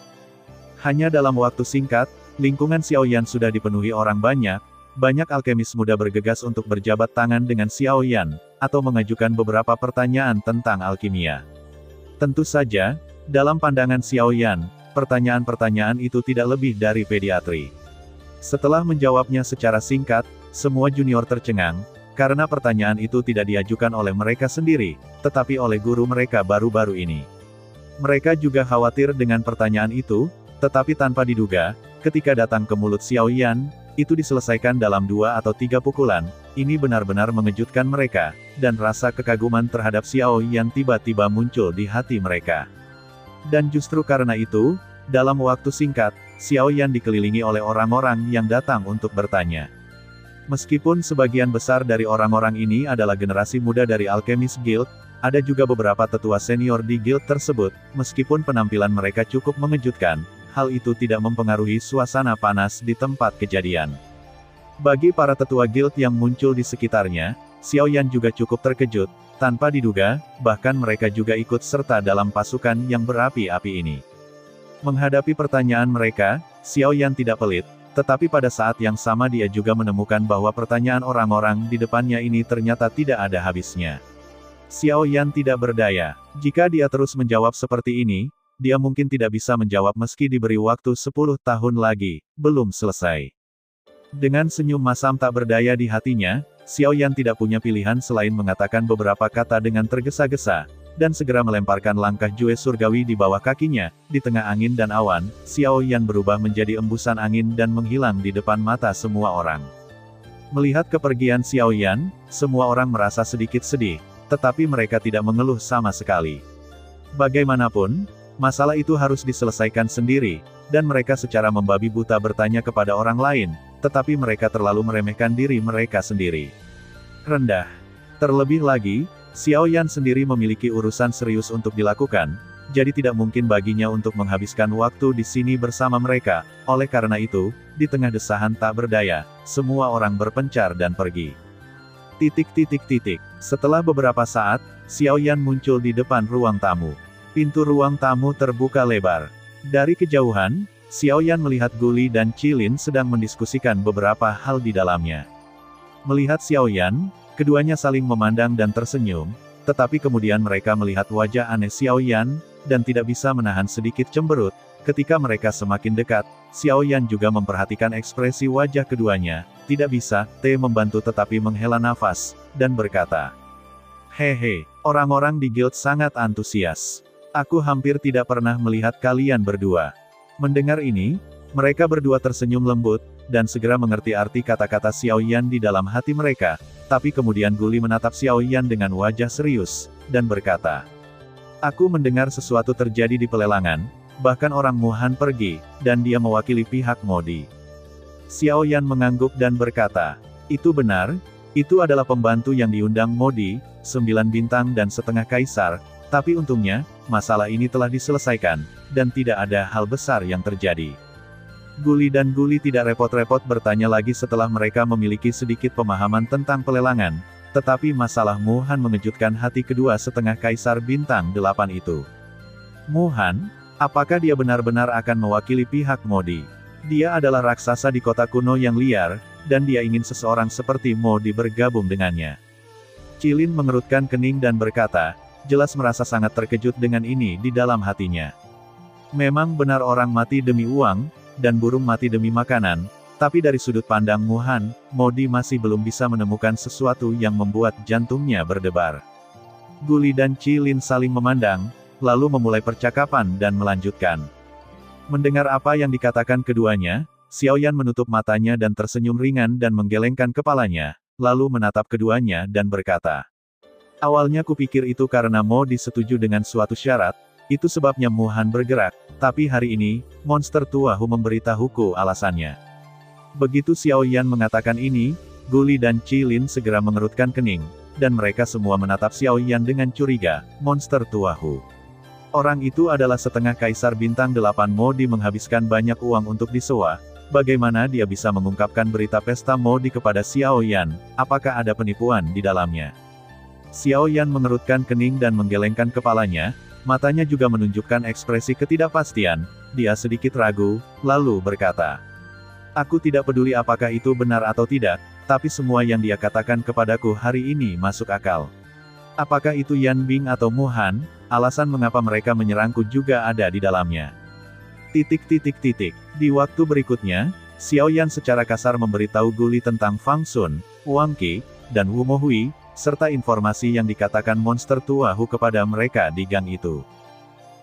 Speaker 1: Hanya dalam waktu singkat, lingkungan Xiao Yan sudah dipenuhi orang banyak. Banyak alkemis muda bergegas untuk berjabat tangan dengan Xiao Yan, atau mengajukan beberapa pertanyaan tentang alkimia. Tentu saja, dalam pandangan Xiao Yan, pertanyaan-pertanyaan itu tidak lebih dari pediatri. Setelah menjawabnya secara singkat, semua junior tercengang, karena pertanyaan itu tidak diajukan oleh mereka sendiri, tetapi oleh guru mereka baru-baru ini. Mereka juga khawatir dengan pertanyaan itu, tetapi tanpa diduga, ketika datang ke mulut Xiao Yan, itu diselesaikan dalam 2 atau 3 pukulan. Ini benar-benar mengejutkan mereka, dan rasa kekaguman terhadap Xiao Yan tiba-tiba muncul di hati mereka. Dan justru karena itu, dalam waktu singkat, Xiao Yan dikelilingi oleh orang-orang yang datang untuk bertanya. Meskipun sebagian besar dari orang-orang ini adalah generasi muda dari Alchemist Guild, ada juga beberapa tetua senior di guild tersebut. Meskipun penampilan mereka cukup mengejutkan, hal itu tidak mempengaruhi suasana panas di tempat kejadian. Bagi para tetua guild yang muncul di sekitarnya, Xiao Yan juga cukup terkejut, tanpa diduga, bahkan mereka juga ikut serta dalam pasukan yang berapi-api ini. Menghadapi pertanyaan mereka, Xiao Yan tidak pelit, tetapi pada saat yang sama dia juga menemukan bahwa pertanyaan orang-orang di depannya ini ternyata tidak ada habisnya. Xiao Yan tidak berdaya. Jika dia terus menjawab seperti ini, dia mungkin tidak bisa menjawab meski diberi waktu 10 tahun lagi, belum selesai. Dengan senyum masam tak berdaya di hatinya, Xiao Yan tidak punya pilihan selain mengatakan beberapa kata dengan tergesa-gesa, dan segera melemparkan langkah Jue Surgawi di bawah kakinya. Di tengah angin dan awan, Xiao Yan berubah menjadi embusan angin dan menghilang di depan mata semua orang. Melihat kepergian Xiao Yan, semua orang merasa sedikit sedih, tetapi mereka tidak mengeluh sama sekali. Bagaimanapun, masalah itu harus diselesaikan sendiri, dan mereka secara membabi buta bertanya kepada orang lain, tetapi mereka terlalu meremehkan diri mereka sendiri. Rendah. Terlebih lagi, Xiao Yan sendiri memiliki urusan serius untuk dilakukan, jadi tidak mungkin baginya untuk menghabiskan waktu di sini bersama mereka. Oleh karena itu, di tengah desahan tak berdaya, semua orang berpencar dan pergi. Setelah beberapa saat, Xiao Yan muncul di depan ruang tamu. Pintu ruang tamu terbuka lebar. Dari kejauhan, Xiao Yan melihat Guli dan Qilin sedang mendiskusikan beberapa hal di dalamnya. Melihat Xiao Yan, keduanya saling memandang dan tersenyum, tetapi kemudian mereka melihat wajah aneh Xiao Yan, dan tidak bisa menahan sedikit cemberut. Ketika mereka semakin dekat, Xiao Yan juga memperhatikan ekspresi wajah keduanya. Tidak bisa, membantu tetapi menghela nafas, dan berkata, "Hehe, orang-orang di guild sangat antusias. Aku hampir tidak pernah melihat kalian berdua." Mendengar ini, mereka berdua tersenyum lembut, dan segera mengerti arti kata-kata Xiao Yan di dalam hati mereka. Tapi kemudian Guli menatap Xiao Yan dengan wajah serius, dan berkata, "Aku mendengar sesuatu terjadi di pelelangan, bahkan orang Muhan pergi, dan dia mewakili pihak Modi." Xiao Yan mengangguk dan berkata, "Itu benar, itu adalah pembantu yang diundang Modi, 9 bintang dan setengah kaisar, tapi untungnya, masalah ini telah diselesaikan, dan tidak ada hal besar yang terjadi." Guli dan Guli tidak repot-repot bertanya lagi setelah mereka memiliki sedikit pemahaman tentang pelelangan, tetapi masalah Muhan mengejutkan hati kedua setengah kaisar bintang 8 itu. Muhan? Apakah dia benar-benar akan mewakili pihak Modi? Dia adalah raksasa di kota kuno yang liar, dan dia ingin seseorang seperti Modi bergabung dengannya. Qilin mengerutkan kening dan berkata, jelas merasa sangat terkejut dengan ini di dalam hatinya. Memang benar orang mati demi uang, dan burung mati demi makanan, tapi dari sudut pandang Muhan, Modi masih belum bisa menemukan sesuatu yang membuat jantungnya berdebar. Guli dan Qilin saling memandang, lalu memulai percakapan dan melanjutkan. Mendengar apa yang dikatakan keduanya, Xiao Yan menutup matanya dan tersenyum ringan dan menggelengkan kepalanya, lalu menatap keduanya dan berkata, "Awalnya kupikir itu karena Modi setuju dengan suatu syarat, itu sebabnya Muhan bergerak, tapi hari ini, monster tuahu memberitahuku alasannya." Begitu Xiao Yan mengatakan ini, Guli dan Qilin segera mengerutkan kening, dan mereka semua menatap Xiao Yan dengan curiga. Monster tuahu. Orang itu adalah setengah kaisar bintang 8 Modi menghabiskan banyak uang untuk disewa. Bagaimana dia bisa mengungkapkan berita pesta Modi kepada Xiao Yan? Apakah ada penipuan di dalamnya? Xiao Yan mengerutkan kening dan menggelengkan kepalanya, matanya juga menunjukkan ekspresi ketidakpastian. Dia sedikit ragu, lalu berkata, "Aku tidak peduli apakah itu benar atau tidak, tapi semua yang dia katakan kepadaku hari ini masuk akal. Apakah itu Yan Bing atau Muhan, alasan mengapa mereka menyerangku juga ada di dalamnya." Di waktu berikutnya, Xiao Yan secara kasar memberitahu Guli tentang Fang Sun, Wang Qi, dan Wu Mohui, serta informasi yang dikatakan monster tuahu kepada mereka di gang itu.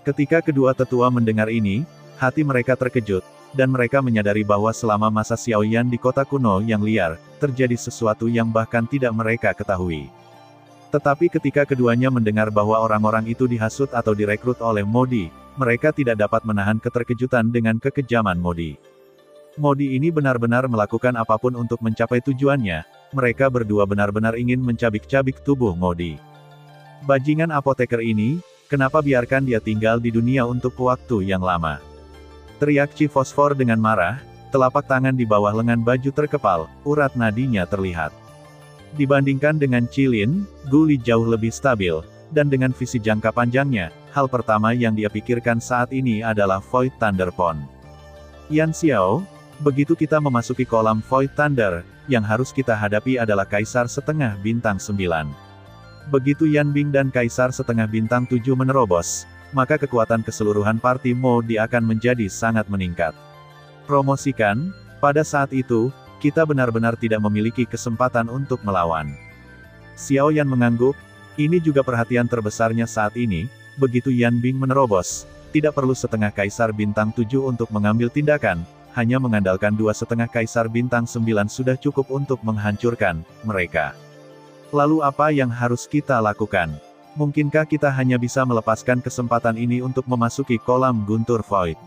Speaker 1: Ketika kedua tetua mendengar ini, hati mereka terkejut, dan mereka menyadari bahwa selama masa Xiao Yan di kota kuno yang liar, terjadi sesuatu yang bahkan tidak mereka ketahui. Tetapi ketika keduanya mendengar bahwa orang-orang itu dihasut atau direkrut oleh Modi, mereka tidak dapat menahan keterkejutan dengan kekejaman Modi. Modi ini benar-benar melakukan apapun untuk mencapai tujuannya. Mereka berdua benar-benar ingin mencabik-cabik tubuh Modi. Bajingan apoteker ini, kenapa biarkan dia tinggal di dunia untuk waktu yang lama? Teriak Chi Fosfor dengan marah, telapak tangan di bawah lengan baju terkepal, urat nadinya terlihat. Dibandingkan dengan Qilin, Guli jauh lebih stabil, dan dengan visi jangka panjangnya, hal pertama yang dia pikirkan saat ini adalah Void Thunder Pond. Yan Xiao, begitu kita memasuki kolam Void Thunder, yang harus kita hadapi adalah Kaisar setengah bintang 9. Begitu Yan Bing dan Kaisar setengah bintang 7 menerobos, maka kekuatan keseluruhan parti Modi akan menjadi sangat meningkat. Promosikan, pada saat itu, kita benar-benar tidak memiliki kesempatan untuk melawan. Xiao Yan mengangguk, ini juga perhatian terbesarnya saat ini, begitu Yan Bing menerobos, tidak perlu setengah kaisar bintang 7 untuk mengambil tindakan, hanya mengandalkan 2,5 kaisar bintang 9 sudah cukup untuk menghancurkan mereka. Lalu apa yang harus kita lakukan? Mungkinkah kita hanya bisa melepaskan kesempatan ini untuk memasuki kolam guntur void?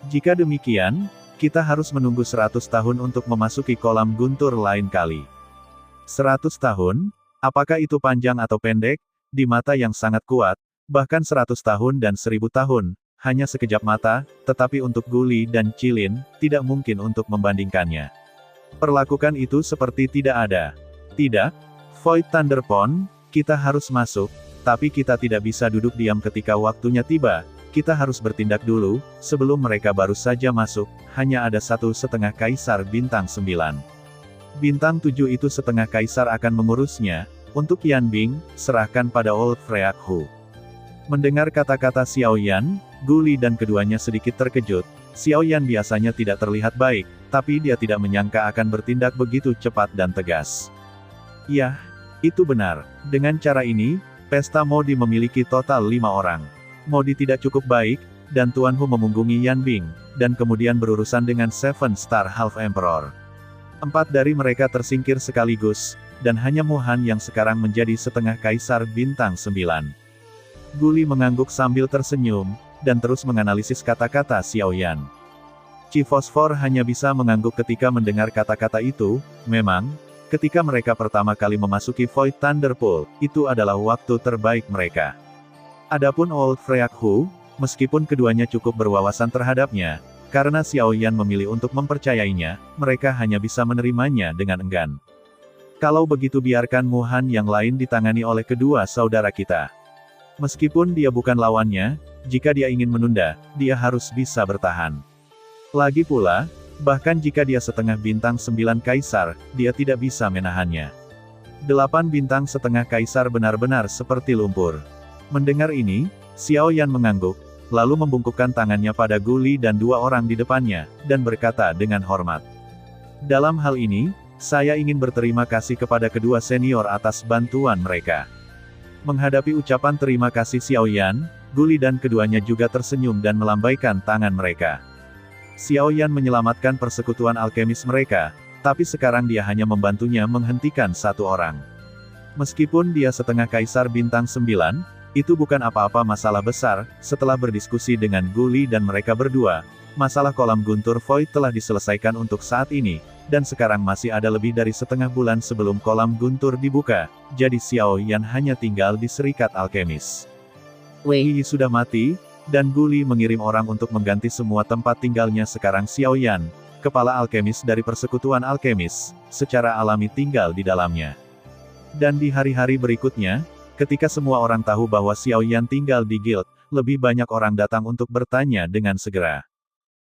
Speaker 1: Jika demikian, kita harus menunggu 100 tahun untuk memasuki kolam guntur lain kali. 100 tahun? Apakah itu panjang atau pendek? Di mata yang sangat kuat, bahkan 100 tahun dan 1000 tahun, hanya sekejap mata, tetapi untuk Guli dan Qilin, tidak mungkin untuk membandingkannya. Perlakukan itu seperti tidak ada. Tidak? Void Thunder Pond, kita harus masuk, tapi kita tidak bisa duduk diam ketika waktunya tiba. Kita harus bertindak dulu, sebelum mereka baru saja masuk, hanya ada 1,5 kaisar bintang 9. Bintang 7 itu setengah kaisar akan mengurusnya, untuk Yan Bing, serahkan pada Old Freak Hu. Mendengar kata-kata Xiao Yan, Guli dan keduanya sedikit terkejut. Xiao Yan biasanya tidak terlihat baik, tapi dia tidak menyangka akan bertindak begitu cepat dan tegas. Yah, itu benar. Dengan cara ini, pesta Modi memiliki total 5 orang. Modi tidak cukup baik, dan Tuan Hu memunggungi Yan Bing, dan kemudian berurusan dengan Seven Star Half Emperor. 4 dari mereka tersingkir sekaligus, dan hanya Mu Han yang sekarang menjadi setengah kaisar bintang 9. Guli mengangguk sambil tersenyum, dan terus menganalisis kata-kata Xiao Yan. Chi Fosfor hanya bisa mengangguk ketika mendengar kata-kata itu, memang, ketika mereka pertama kali memasuki Void Thunder Pool, itu adalah waktu terbaik mereka. Adapun Old Freak Hu, meskipun keduanya cukup berwawasan terhadapnya, karena Xiao Yan memilih untuk mempercayainya, mereka hanya bisa menerimanya dengan enggan. Kalau begitu biarkan Mu Han yang lain ditangani oleh kedua saudara kita. Meskipun dia bukan lawannya, jika dia ingin menunda, dia harus bisa bertahan. Lagi pula, bahkan jika dia setengah bintang 9 kaisar, dia tidak bisa menahannya. 8 bintang setengah kaisar benar-benar seperti lumpur. Mendengar ini, Xiao Yan mengangguk, lalu membungkukkan tangannya pada Guli dan 2 orang di depannya, dan berkata dengan hormat. Dalam hal ini, saya ingin berterima kasih kepada kedua senior atas bantuan mereka. Menghadapi ucapan terima kasih Xiao Yan, Guli dan keduanya juga tersenyum dan melambaikan tangan mereka. Xiao Yan menyelamatkan persekutuan alkemis mereka, tapi sekarang dia hanya membantunya menghentikan 1 orang. Meskipun dia setengah kaisar bintang 9, itu bukan apa-apa masalah besar. Setelah berdiskusi dengan Guli dan mereka berdua, masalah kolam guntur void telah diselesaikan untuk saat ini, dan sekarang masih ada lebih dari setengah bulan sebelum kolam guntur dibuka, jadi Xiao Yan hanya tinggal di Serikat Alkemis. Wei Yi sudah mati, dan Guli mengirim orang untuk mengganti semua tempat tinggalnya. Sekarang Xiao Yan, kepala alkemis dari persekutuan alkemis, secara alami tinggal di dalamnya. Dan di hari-hari berikutnya, ketika semua orang tahu bahwa Xiao Yan tinggal di guild, lebih banyak orang datang untuk bertanya dengan segera.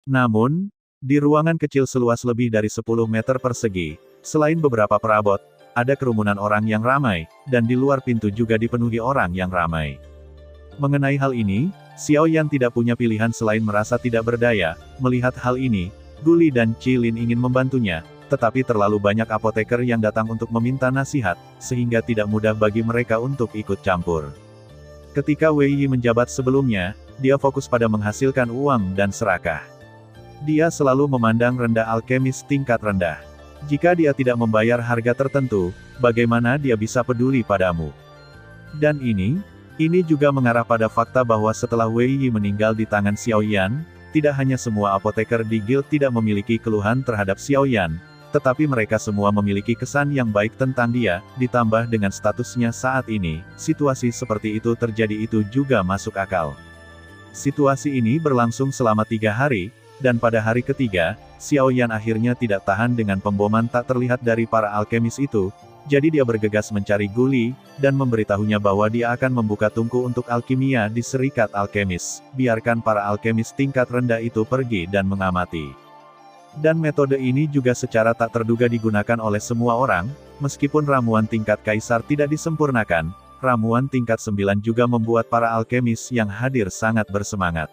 Speaker 1: Namun, di ruangan kecil seluas lebih dari 10 meter persegi, selain beberapa perabot, ada kerumunan orang yang ramai, dan di luar pintu juga dipenuhi orang yang ramai. Mengenai hal ini, Xiao Yan tidak punya pilihan selain merasa tidak berdaya. Melihat hal ini, Guli dan Qilin ingin membantunya, tetapi terlalu banyak apoteker yang datang untuk meminta nasihat, sehingga tidak mudah bagi mereka untuk ikut campur. Ketika Wei Yi menjabat sebelumnya, dia fokus pada menghasilkan uang dan serakah. Dia selalu memandang rendah alkemis tingkat rendah. Jika dia tidak membayar harga tertentu, bagaimana dia bisa peduli padamu? Dan ini juga mengarah pada fakta bahwa setelah Wei Yi meninggal di tangan Xiao Yan, tidak hanya semua apoteker di guild tidak memiliki keluhan terhadap Xiao Yan, tetapi mereka semua memiliki kesan yang baik tentang dia, ditambah dengan statusnya saat ini, situasi seperti itu terjadi itu juga masuk akal. Situasi ini berlangsung selama 3 hari, dan pada hari ketiga, Xiao Yan akhirnya tidak tahan dengan pemboman tak terlihat dari para alkemis itu, jadi dia bergegas mencari Guli, dan memberitahunya bahwa dia akan membuka tungku untuk alkimia di Serikat Alkemis, biarkan para alkemis tingkat rendah itu pergi dan mengamati. Dan metode ini juga secara tak terduga digunakan oleh semua orang, meskipun ramuan tingkat kaisar tidak disempurnakan, ramuan tingkat 9 juga membuat para alkemis yang hadir sangat bersemangat.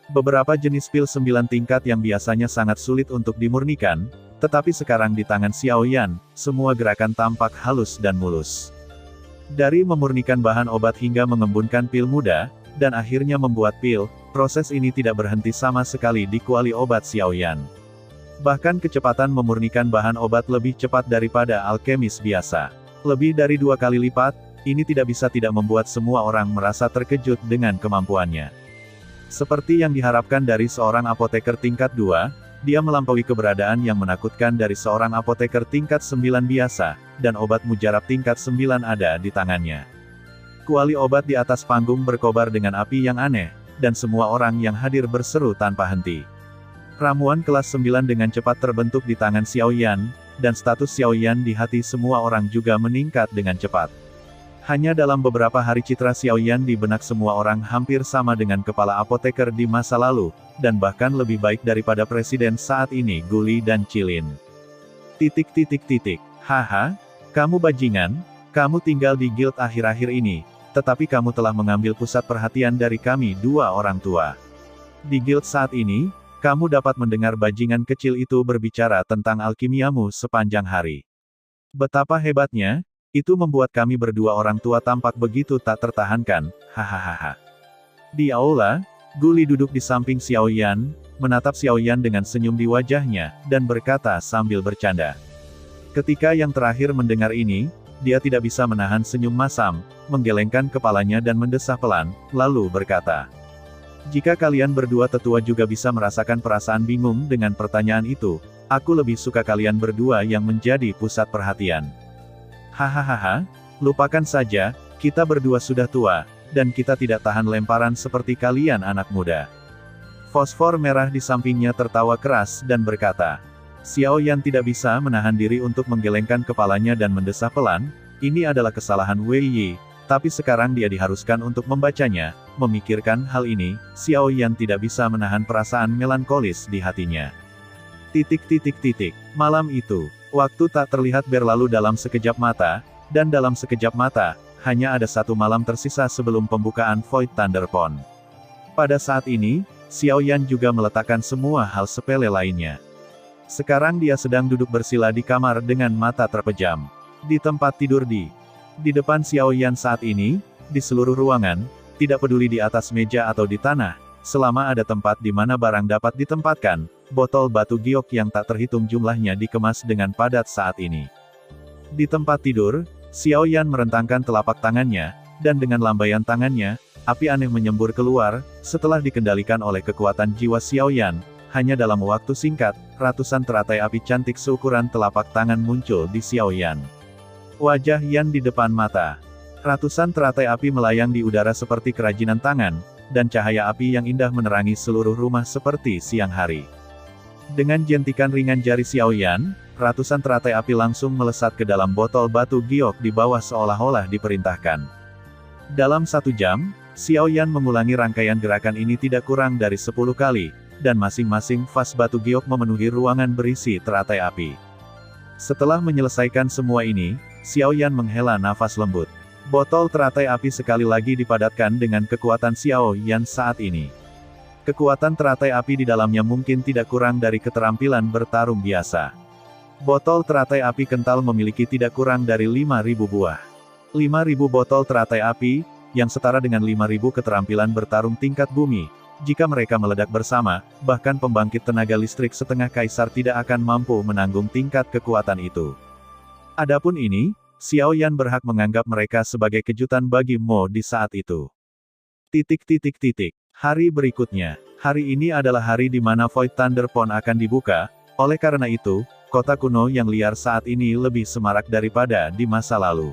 Speaker 1: Beberapa jenis pil 9 tingkat yang biasanya sangat sulit untuk dimurnikan, Tetapi sekarang di tangan Xiao Yan, semua gerakan tampak halus dan mulus. Dari memurnikan bahan obat hingga mengembunkan pil muda, dan akhirnya membuat pil, proses ini tidak berhenti sama sekali di kuali obat Xiao Yan. Bahkan kecepatan memurnikan bahan obat lebih cepat daripada alkemis biasa. Lebih dari 2 kali lipat, ini tidak bisa tidak membuat semua orang merasa terkejut dengan kemampuannya. Seperti yang diharapkan dari seorang apoteker tingkat 2, dia melampaui keberadaan yang menakutkan dari seorang apoteker tingkat 9 biasa, dan obat mujarab tingkat 9 ada di tangannya. Kuali obat di atas panggung berkobar dengan api yang aneh, dan semua orang yang hadir berseru tanpa henti. Ramuan kelas 9 dengan cepat terbentuk di tangan Xiao Yan, dan status Xiao Yan di hati semua orang juga meningkat dengan cepat. Hanya dalam beberapa hari citra Xiao Yan di benak semua orang hampir sama dengan kepala apoteker di masa lalu, dan bahkan lebih baik daripada presiden saat ini Guli dan Qilin. Haha, kamu bajingan, kamu tinggal di guild akhir-akhir ini, tetapi kamu telah mengambil pusat perhatian dari kami dua orang tua. Di guild saat ini, kamu dapat mendengar bajingan kecil itu berbicara tentang alkimiamu sepanjang hari. Betapa hebatnya, itu membuat kami berdua orang tua tampak begitu tak tertahankan, hahaha. Di aula, Guli duduk di samping Xiao Yan, menatap Xiao Yan dengan senyum di wajahnya, dan berkata sambil bercanda. Ketika yang terakhir mendengar ini, dia tidak bisa menahan senyum masam, menggelengkan kepalanya dan mendesah pelan, lalu berkata, "Jika kalian berdua tetua juga bisa merasakan perasaan bingung dengan pertanyaan itu, aku lebih suka kalian berdua yang menjadi pusat perhatian. Hahaha, lupakan saja, kita berdua sudah tua, dan kita tidak tahan lemparan seperti kalian anak muda." Fosfor merah di sampingnya tertawa keras dan berkata, Xiao Yan tidak bisa menahan diri untuk menggelengkan kepalanya dan mendesah pelan, ini adalah kesalahan Wei Yi, tapi sekarang dia diharuskan untuk membacanya, memikirkan hal ini, Xiao Yan tidak bisa menahan perasaan melankolis di hatinya. Malam itu, waktu tak terlihat berlalu dalam sekejap mata, dan dalam sekejap mata, hanya ada satu malam tersisa sebelum pembukaan Void Thunder Pond. Pada saat ini, Xiao Yan juga meletakkan semua hal sepele lainnya. Sekarang dia sedang duduk bersila di kamar dengan mata terpejam. Di tempat tidur di depan Xiao Yan saat ini, di seluruh ruangan, tidak peduli di atas meja atau di tanah, selama ada tempat di mana barang dapat ditempatkan, botol batu giok yang tak terhitung jumlahnya dikemas dengan padat saat ini. Di tempat tidur, Xiao Yan merentangkan telapak tangannya, dan dengan lambaian tangannya, api aneh menyembur keluar, setelah dikendalikan oleh kekuatan jiwa Xiao Yan. Hanya dalam waktu singkat, ratusan teratai api cantik seukuran telapak tangan muncul di Xiao Yan. Wajah Yan di depan mata. Ratusan teratai api melayang di udara seperti kerajinan tangan, dan cahaya api yang indah menerangi seluruh rumah seperti siang hari. Dengan jentikan ringan jari Xiao Yan, ratusan teratai api langsung melesat ke dalam botol batu giok di bawah seolah-olah diperintahkan. Dalam 1 jam, Xiao Yan mengulangi rangkaian gerakan ini tidak kurang dari 10 kali, dan masing-masing vas batu giok memenuhi ruangan berisi teratai api. Setelah menyelesaikan semua ini, Xiao Yan menghela nafas lembut. Botol teratai api sekali lagi dipadatkan dengan kekuatan Xiao Yan saat ini. Kekuatan teratai api di dalamnya mungkin tidak kurang dari keterampilan bertarung biasa. Botol teratai api kental memiliki tidak kurang dari 5.000 buah. 5.000 botol teratai api, yang setara dengan 5.000 keterampilan bertarung tingkat bumi. Jika mereka meledak bersama, bahkan pembangkit tenaga listrik setengah kaisar tidak akan mampu menanggung tingkat kekuatan itu. Adapun ini, Xiao Yan berhak menganggap mereka sebagai kejutan bagi Mo di saat itu. Hari berikutnya. Hari ini adalah hari di mana Void Thunder Pond akan dibuka, oleh karena itu, kota kuno yang liar saat ini lebih semarak daripada di masa lalu.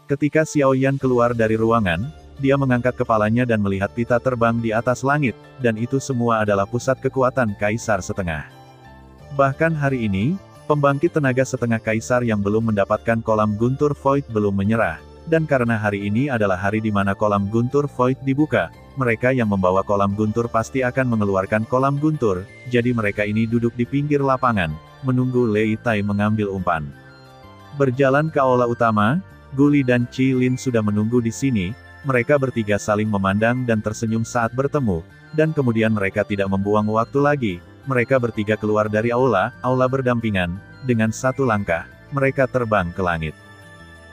Speaker 1: Ketika Xiao Yan keluar dari ruangan, dia mengangkat kepalanya dan melihat pita terbang di atas langit, dan itu semua adalah pusat kekuatan Kaisar Setengah. Bahkan hari ini, pembangkit tenaga setengah Kaisar yang belum mendapatkan kolam guntur Void belum menyerah, dan karena hari ini adalah hari di mana kolam guntur Void dibuka, mereka yang membawa kolam guntur pasti akan mengeluarkan kolam guntur, jadi mereka ini duduk di pinggir lapangan, menunggu Lei Tai mengambil umpan. Berjalan ke aula utama, Guli dan Qilin sudah menunggu di sini. Mereka bertiga saling memandang dan tersenyum saat bertemu, dan kemudian mereka tidak membuang waktu lagi, mereka bertiga keluar dari aula berdampingan, dengan satu langkah, mereka terbang ke langit.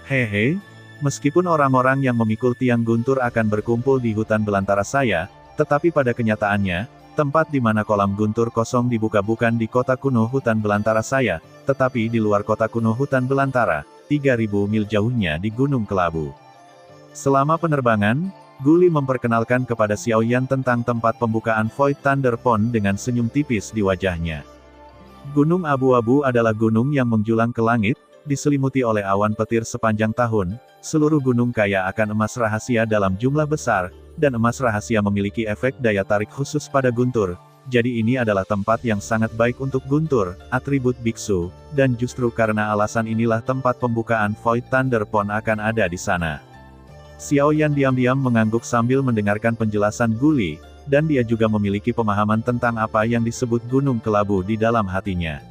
Speaker 1: Hehe, meskipun orang-orang yang memikul tiang guntur akan berkumpul di hutan belantara saya, tetapi pada kenyataannya, tempat di mana kolam guntur kosong dibuka bukan di kota kuno hutan belantara saya, tetapi di luar kota kuno hutan belantara, 3.000 mil jauhnya di Gunung Kelabu. Selama penerbangan, Guli memperkenalkan kepada Xiao Yan tentang tempat pembukaan Void Thunder Pond dengan senyum tipis di wajahnya. Gunung Abu-Abu adalah gunung yang menjulang ke langit, diselimuti oleh awan petir sepanjang tahun, seluruh gunung kaya akan emas rahasia dalam jumlah besar, dan emas rahasia memiliki efek daya tarik khusus pada guntur, jadi ini adalah tempat yang sangat baik untuk guntur, atribut biksu, dan justru karena alasan inilah tempat pembukaan Void Thunder Pond akan ada di sana. Xiao Yan diam-diam mengangguk sambil mendengarkan penjelasan Guli, dan dia juga memiliki pemahaman tentang apa yang disebut Gunung Kelabu di dalam hatinya.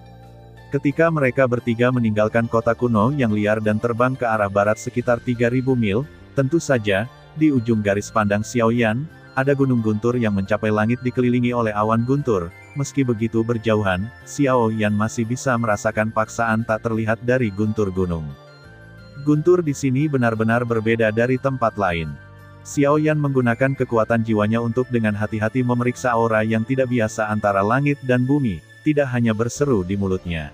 Speaker 1: Ketika mereka bertiga meninggalkan kota kuno yang liar dan terbang ke arah barat sekitar 3.000 mil, tentu saja, di ujung garis pandang Xiao Yan, ada gunung guntur yang mencapai langit dikelilingi oleh awan guntur. Meski begitu berjauhan, Xiao Yan masih bisa merasakan paksaan tak terlihat dari guntur gunung. Guntur di sini benar-benar berbeda dari tempat lain. Xiao Yan menggunakan kekuatan jiwanya untuk dengan hati-hati memeriksa aura yang tidak biasa antara langit dan bumi, tidak hanya berseru di mulutnya.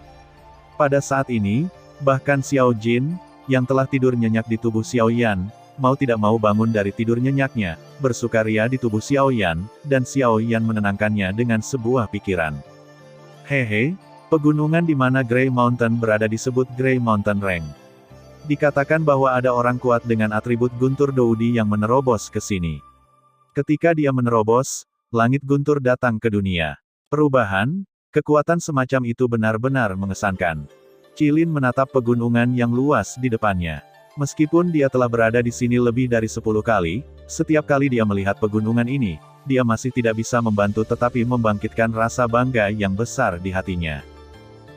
Speaker 1: Pada saat ini, bahkan Xiao Jin, yang telah tidur nyenyak di tubuh Xiao Yan, mau tidak mau bangun dari tidur nyenyaknya, bersukaria di tubuh Xiao Yan, dan Xiao Yan menenangkannya dengan sebuah pikiran. Hehe, pegunungan di mana Grey Mountain berada disebut Grey Mountain Range. Dikatakan bahwa ada orang kuat dengan atribut guntur doudi yang menerobos ke sini. Ketika dia menerobos, langit guntur datang ke dunia. Perubahan, kekuatan semacam itu benar-benar mengesankan. Qilin menatap pegunungan yang luas di depannya. Meskipun dia telah berada di sini lebih dari 10 kali, setiap kali dia melihat pegunungan ini, dia masih tidak bisa membantu tetapi membangkitkan rasa bangga yang besar di hatinya.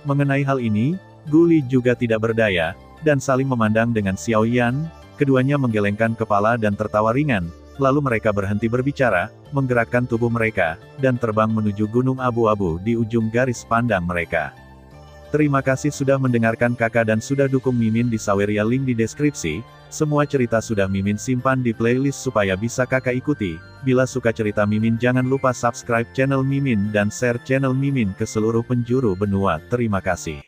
Speaker 1: Mengenai hal ini, Guli juga tidak berdaya, dan saling memandang dengan Xiao Yan, keduanya menggelengkan kepala dan tertawa ringan, lalu mereka berhenti berbicara, menggerakkan tubuh mereka, dan terbang menuju Gunung Abu-Abu di ujung garis pandang mereka. Terima kasih sudah mendengarkan kakak dan sudah dukung Mimin di Saweria, link di deskripsi. Semua cerita sudah Mimin simpan di playlist supaya bisa kakak ikuti. Bila suka cerita Mimin jangan lupa subscribe channel Mimin dan share channel Mimin ke seluruh penjuru benua. Terima kasih.